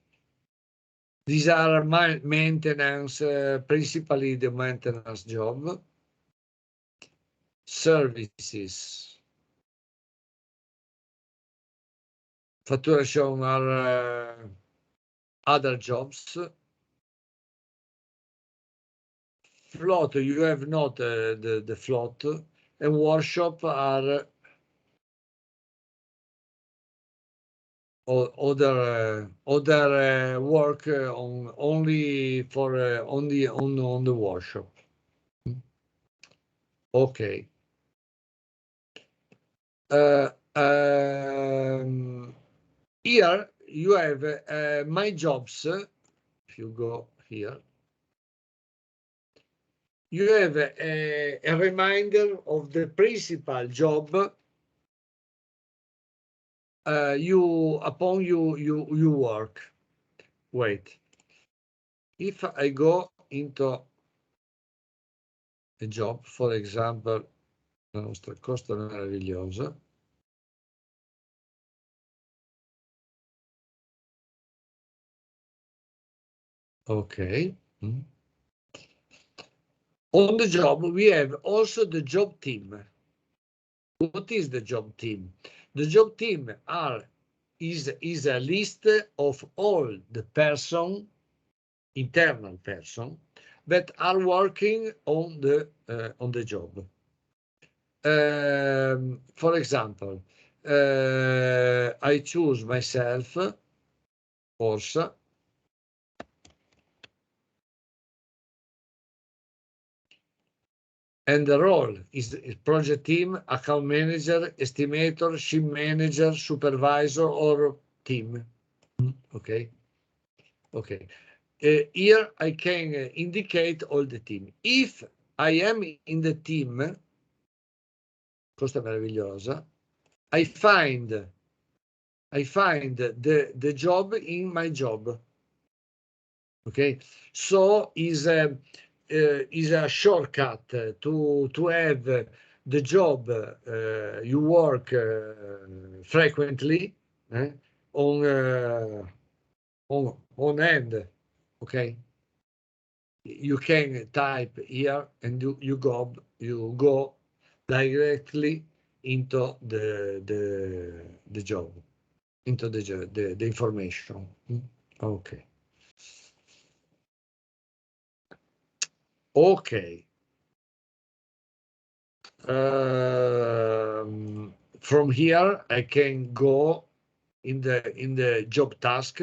S1: These are maintenance, principally the maintenance job. Services. Facturation are other jobs. Float, you have not the float. And workshop are other work on only for only on the workshop. Okay. Here you have my jobs. If you go here, you have a reminder of the principal job upon you work. Wait, if I go into a job, for example, la nostra costa meravigliosa. Okay. On the job, we have also the job team. What is the job team? The job team is a list of all the internal person that are working on the job. For example, I choose myself, course, and the role is project team, account manager, estimator, ship manager, supervisor, or team. Okay. Okay. Here I can indicate all the team. If I am in the team, questa è meravigliosa, I find the job in my job. Okay, so is a shortcut to have the job you work frequently on hand. Okay, you can type here and you go directly into the job, into the information. Okay. Okay. From here I can go in the job task,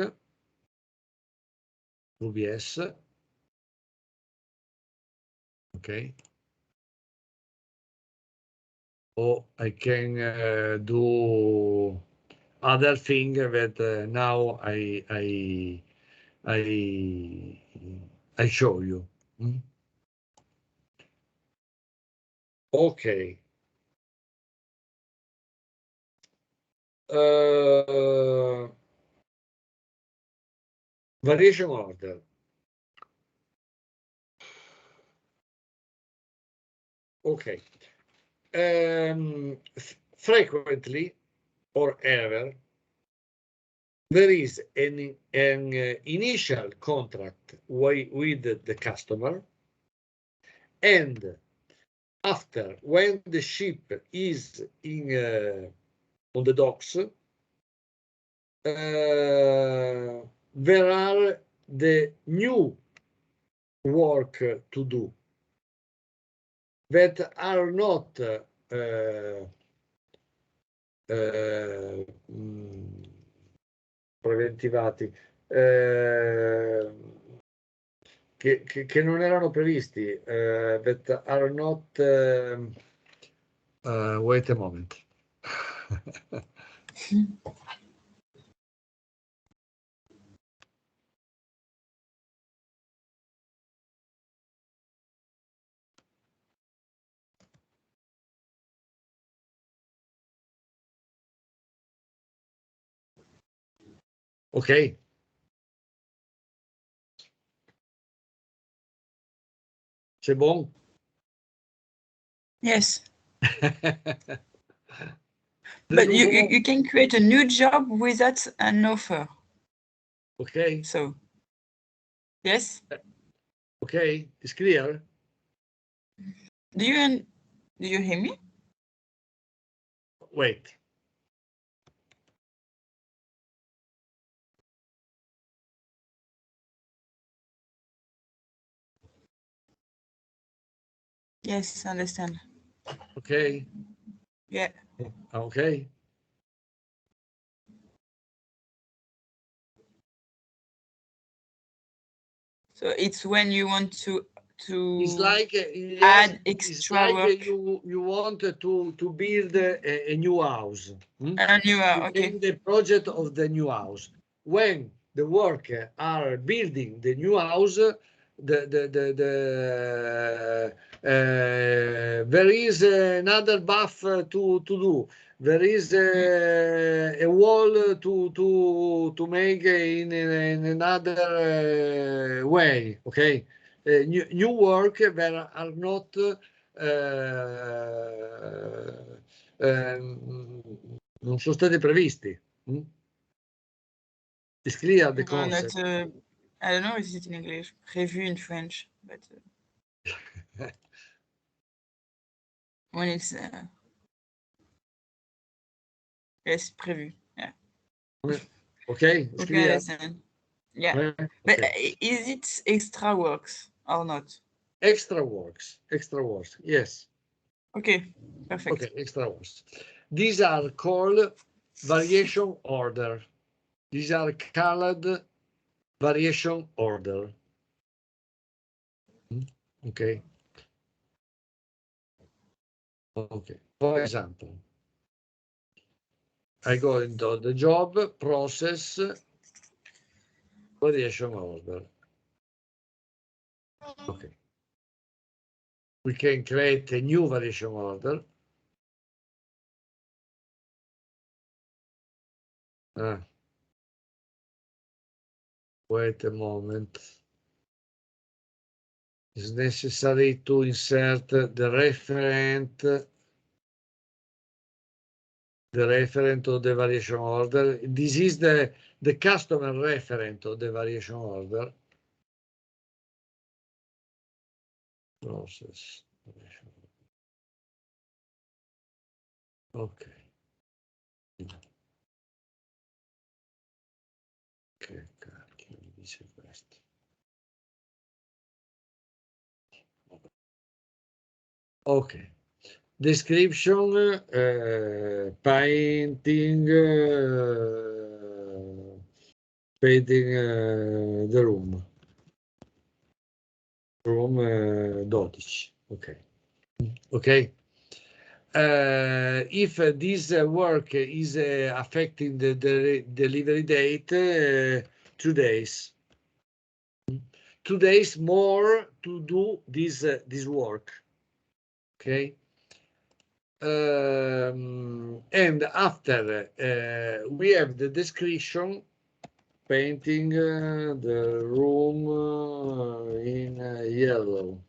S1: UBS. Okay. Or I can do other thing that now I show you. Okay. Variation order. Okay. Frequently or ever, there is an initial contract with the customer, and after, when the ship is on the docks, there are the new work to do that are not preventivati, che non erano previsti, that are not, wait a moment. Ok. C'est bon?
S2: Yes. But you can create a new job without an offer.
S1: Okay.
S2: So, yes.
S1: Okay, it's clear.
S2: Do you hear me?
S1: Wait.
S2: Yes, I understand.
S1: Okay.
S2: Yeah.
S1: Okay.
S2: So it's when you want to
S1: It's like
S2: add extra work.
S1: You want to build a new house.
S2: A new okay.
S1: The project of the new house. When the workers are building the new house, there is another bath to do. There is a wall to make in another way. Okay, new work that are not non sono stati previsti. It's clear the concept.
S2: Not, I don't know, is it in English? Prévu in French, but when it's yes, prévu. Yeah.
S1: Okay. It's clear.
S2: Understand. Yeah.
S1: Okay.
S2: But is it extra works or not?
S1: Extra works. Yes.
S2: Okay. Perfect.
S1: Okay. Extra works. These are called variation order. These are called variation order. Okay. Okay. For example, I go into the job process variation order. Okay. We can create a new variation order. Wait a moment. It's necessary to insert the referent of the variation order. This is the customer referent of the variation order. Process. Ok. Che cacchio mi dice questo? Ok. Description, painting, painting the room. Room 12. Ok. Ok. If this work is affecting the delivery date, 2 days. 2 days more to do this work. Okay. And after we have the description, painting the room in yellow.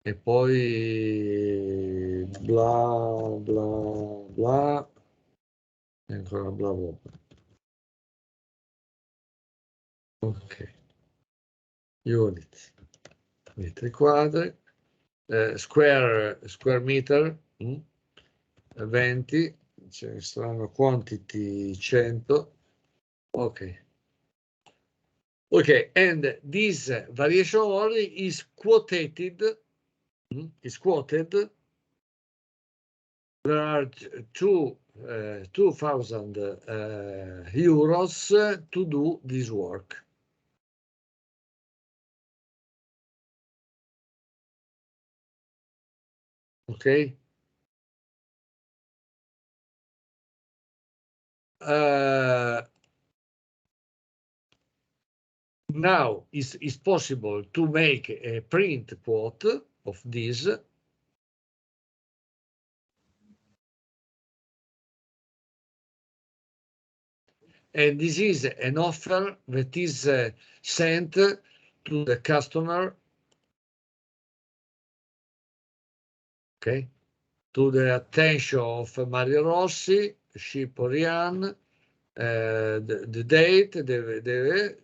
S1: E poi bla bla bla e ancora bla bla bla. Ok. Unit. Metri quadri. Square meter. 20 ce saranno quantity 100. Okay. Okay, and this variation order is quoted. Is quoted. There are 2,000 euros to do this work. Okay. Now it's possible to make a print quote of this. And this is an offer that is sent to the customer, okay, to the attention of Mario Rossi, ship Oriane, the date, the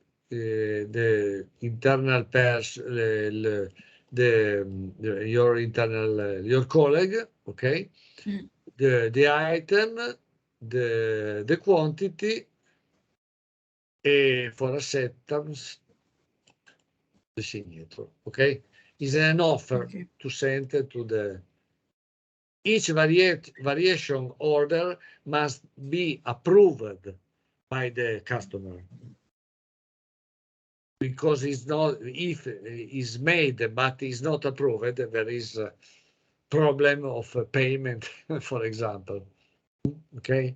S1: internal person, your internal your colleague, okay, the item, the quantity, for acceptance, the signature, okay, is an offer to send to the each variation order must be approved by the customer, because it's not, if it's made but is not approved, there is a problem of payment, for example. Okay.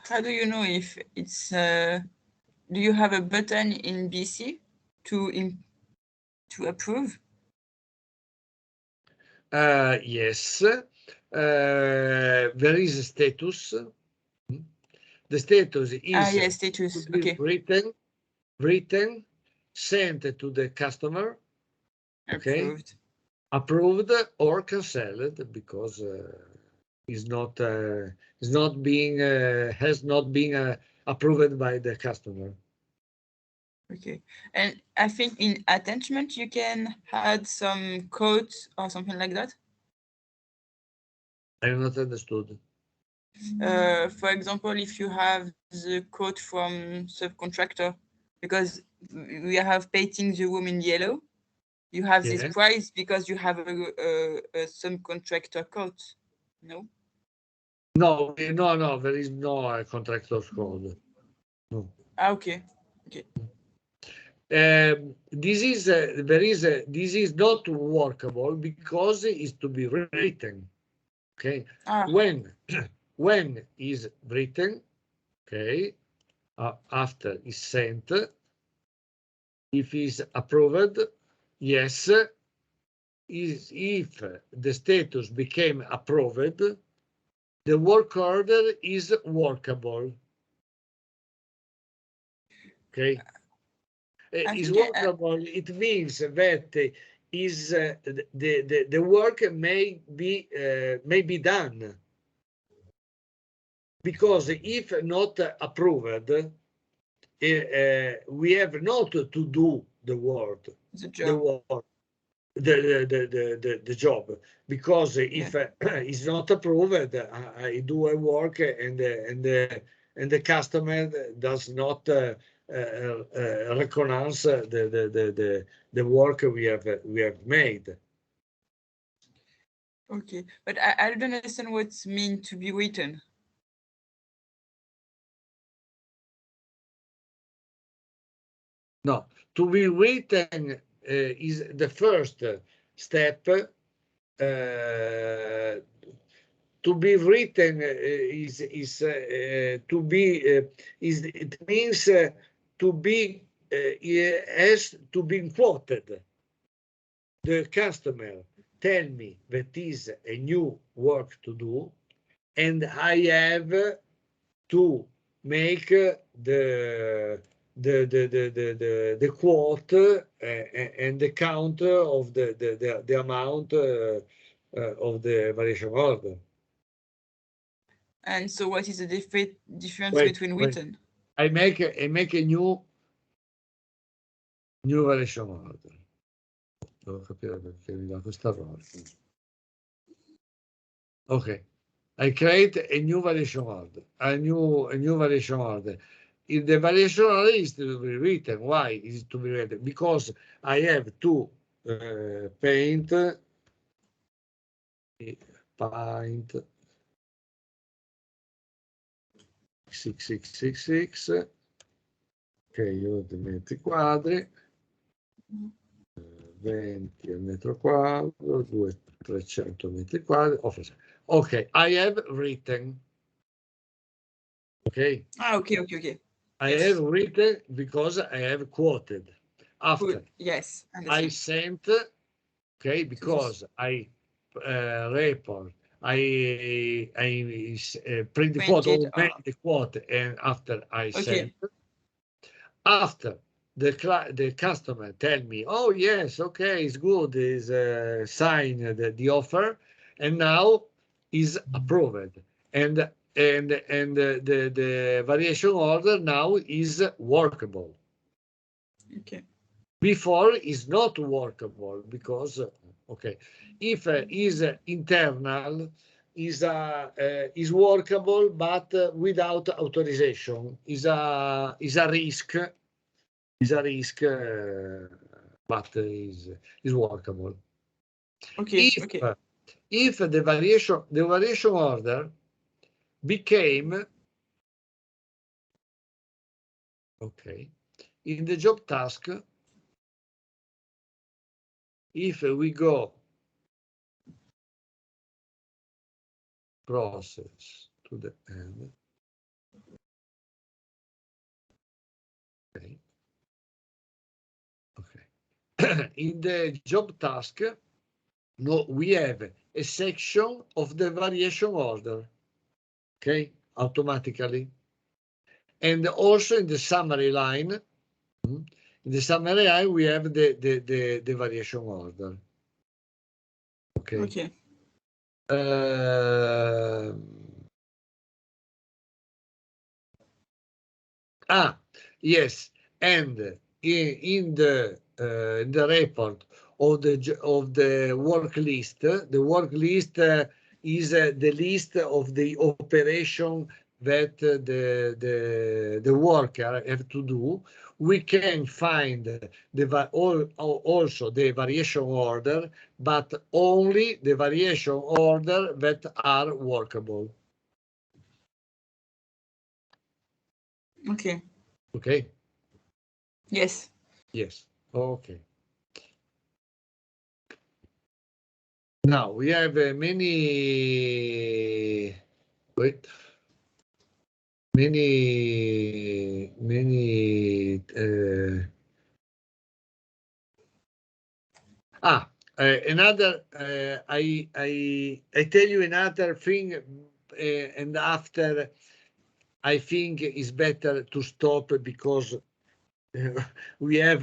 S2: How do you know if it's? Do you have a button in BC to approve?
S1: Yes. There is a status. The status is
S2: yes, status. Okay.
S1: written, sent to the customer. Okay.
S2: Approved.
S1: Approved or cancelled, because is not being has not been approved by the customer.
S2: Okay, and I think in attachment you can add some codes or something like that.
S1: I have not understood.
S2: For example, if you have the code from subcontractor, because we have painting the room in yellow, you have this price because you have a subcontractor code. No.
S1: No, there is no contractor's code. No.
S2: Okay. Okay.
S1: This is not workable because it's to be written. Okay. When is written, okay, after is sent, if is approved, yes. Is if the status became approved, the work order is workable. Okay. Is workable. It means that is the work may be done, because if not approved, we have not to do the work, the job, because if it's not approved, I do a work and the customer does not recognize the work we have made.
S2: Okay, but I don't understand what's mean to be written.
S1: No, to be written is the first step. To be written it means to be has to be quoted. The customer tell me that is a new work to do, and I have to make the quote and the count of the amount of the variation order.
S2: And so, what is the difference between written?
S1: I make a new variation order. Devo capire perché mi dà questa errore. Okay. I create a new variation order, a new variation order. If the variation order is to be written, why is it to be written? Because I have to paint 6666, ok, io di metri quadri, 20 al metro quadro, 300 metri quadri. Ok, I have written. Okay.
S2: Okay.
S1: I
S2: Yes.
S1: have written because I have quoted. After
S2: Good. Yes.
S1: I sent, okay, because I report, I print the quote or make the quote, and after I sent, after the customer tell me, oh yes, okay, it's good, is sign the offer, and now is approved, and the variation order now is workable.
S2: Okay.
S1: Before is not workable because okay, if is internal is workable but without authorization is a risk but is workable.
S2: Okay.
S1: If the variation order became okay in the job task, if we go process to the end, okay. In the job task, no, we have a section of the variation order, okay, automatically. And also in the summary line, we have the variation order. Okay. Yes, and in the report of the work list, the work list is the list of the operation that the worker have to do. We can find also the variation order, but only the variation order that are workable.
S2: Okay.
S1: Okay.
S2: Yes.
S1: Yes. Okay. Now we have many another I tell you another thing, and after I think it's better to stop because we have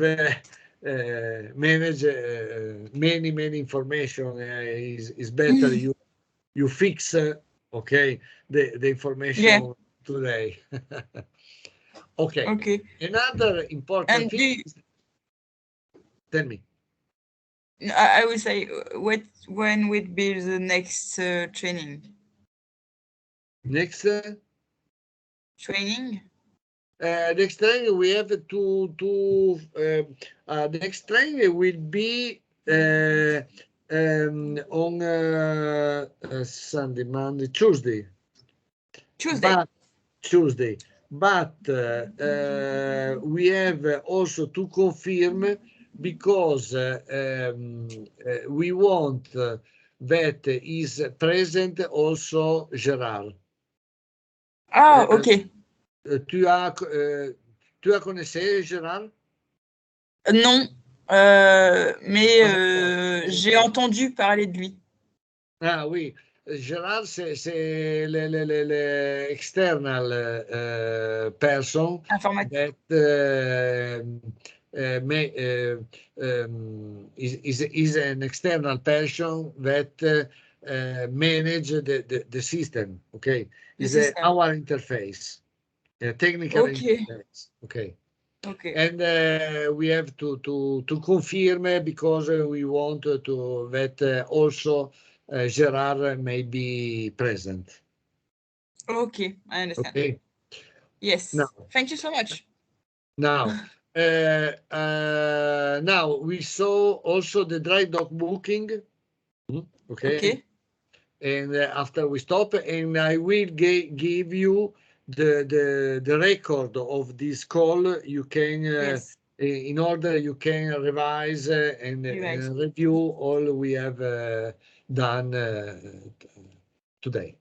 S1: managed many information. Is better you fix okay the information today. Okay. Another important thing. Tell me.
S2: I would say when would be the next training?
S1: Next
S2: training?
S1: Next training we have to next training will be on Sunday, Monday, Tuesday. But we have also to confirm because we want that is present also Gerard.
S2: Ah, ok.
S1: Tu as connaissé Gerard?
S2: Non, mais j'ai entendu parler de lui.
S1: Ah oui, Gerard, c'est l'external person that is an external person that manage the system. Okay, is our interface, technical interface. Okay. And we have to confirm because we want to that also Gerard may be present.
S2: Okay, I understand.
S1: Okay.
S2: Yes.
S1: Now,
S2: thank you so much.
S1: Now, now we saw also the dry dock booking. Okay.
S2: Okay.
S1: And after we stop, and I will give you the record of this call. You can
S2: Yes.
S1: in order you can revise and review all we have done today.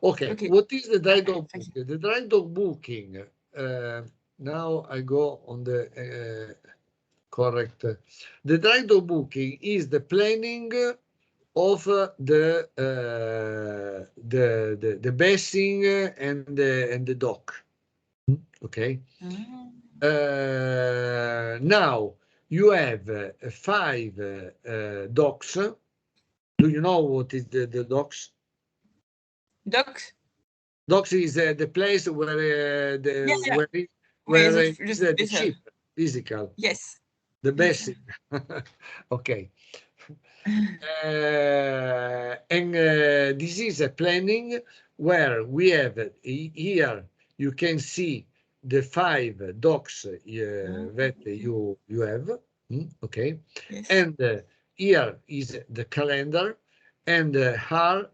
S1: Okay. What is the dry dock booking? The dry dock booking. Now I go on the correct. The dry dock booking is the planning of the basin and the dock. Okay. Now you have 5 docks. Do you know what is the docks?
S2: Docks.
S1: Docks is the place where where is the ship physical.
S2: Yes.
S1: The basin. Okay. And this is a planning where we have here you can see the 5 docks that you have. Okay.
S2: Yes.
S1: And here is the calendar, and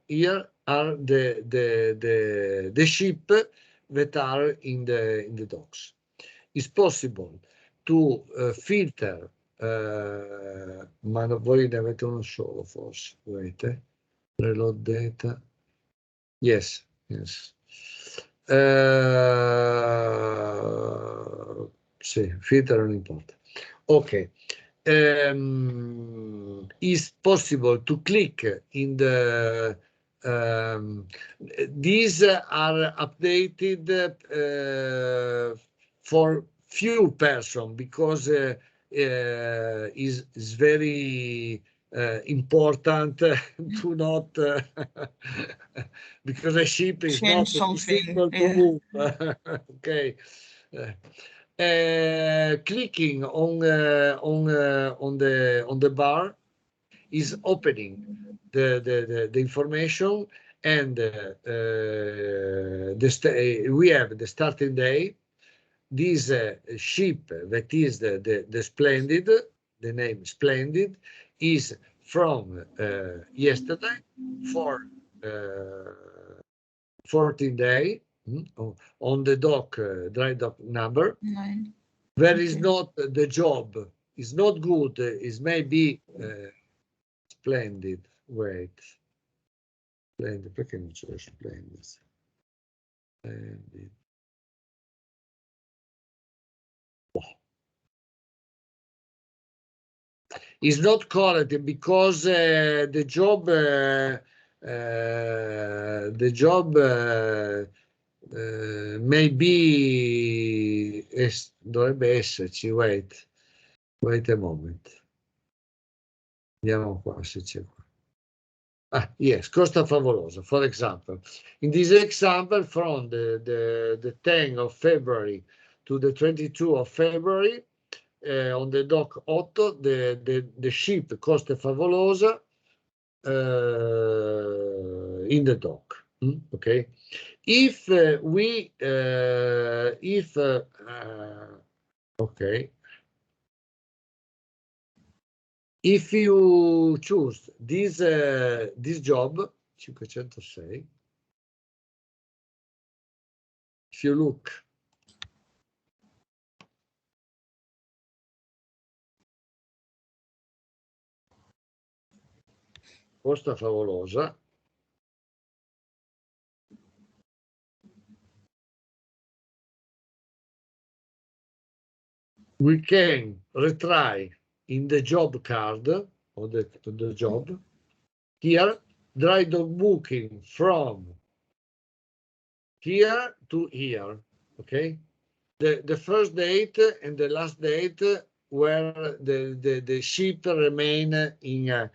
S1: here are the ship that are in the docks. It's possible to filter, ma voi ne avete uno solo forse, avete? Reload data. Yes. Sì, filter non importa. Ok. Is possible to click in the these are updated for few person because is very important to not because a ship is
S2: change
S1: not simple to move. Okay. Clicking on the bar is opening the information, and we have the starting day. This ship that is the Splendid, the name Splendid, is from yesterday for 14 days on the dock, dry dock number.
S2: 9.
S1: There is not the job, is not good, is maybe Splendid. Wait. Splendid, perché non c'è Splendid? Splendid. Is not correct because the job maybe dovrebbe esserci. Wait a moment. Andiamo qua se c'è qua. Yes, costa favolosa. For example, in this example, from the 10th of February to the 22 of February, on the dock 8, the ship Costa Favolosa in the dock. Okay. If okay, if you choose this job 506, if you look Costa Favolosa, we can retry in the job card or the job here, dry dock booking from here to here. Okay, the first date and the last date where the ship remain in.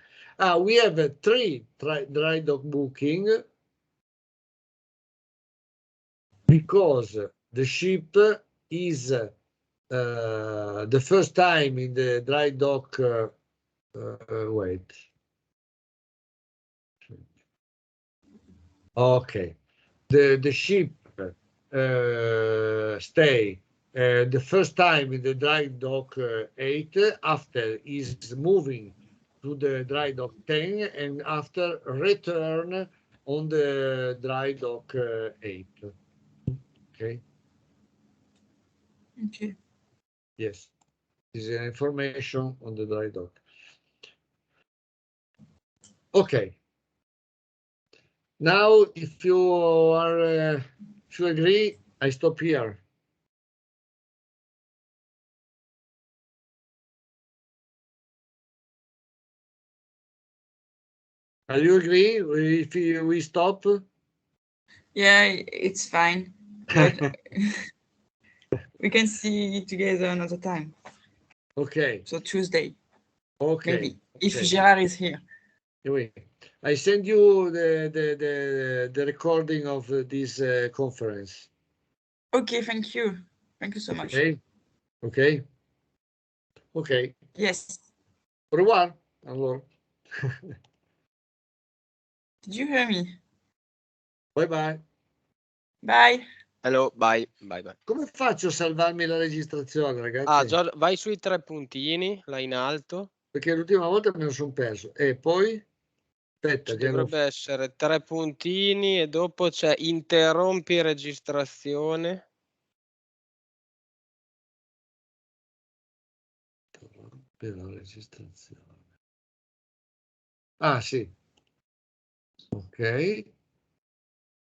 S1: We have 3 dry dock booking because the ship is the first time in the dry dock. Wait. Okay. The ship stay the first time in the dry dock 8, after is moving to the dry dock 10, and after return on the dry dock 8. Okay.
S2: Okay.
S1: Yes. This is information on the dry dock. Okay. Now, if you are, if you agree, I stop here. Are you agree if we stop?
S2: Yeah, it's fine. But we can see together another time.
S1: Okay.
S2: So Tuesday.
S1: Okay.
S2: Maybe. If
S1: Okay.
S2: Gerard is here.
S1: Anyway, I send you the recording of this conference.
S2: Okay, thank you. Thank you so much.
S1: Okay. Okay. Okay.
S2: Yes.
S1: Au revoir. Allora.
S2: Did you hear me?
S1: Bye bye.
S2: Bye.
S3: Hello, bye, bye, bye.
S1: Come faccio a salvarmi la registrazione, ragazzi?
S3: Ah, Giorgio, vai sui 3 puntini, là in alto.
S1: Perché l'ultima volta me lo sono perso. E poi? Aspetta,
S3: Ci dovrebbe essere 3 puntini e dopo c'è interrompi registrazione.
S1: Per la registrazione. Ah, sì. Ok.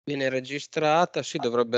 S3: Viene registrata, sì, dovrebbe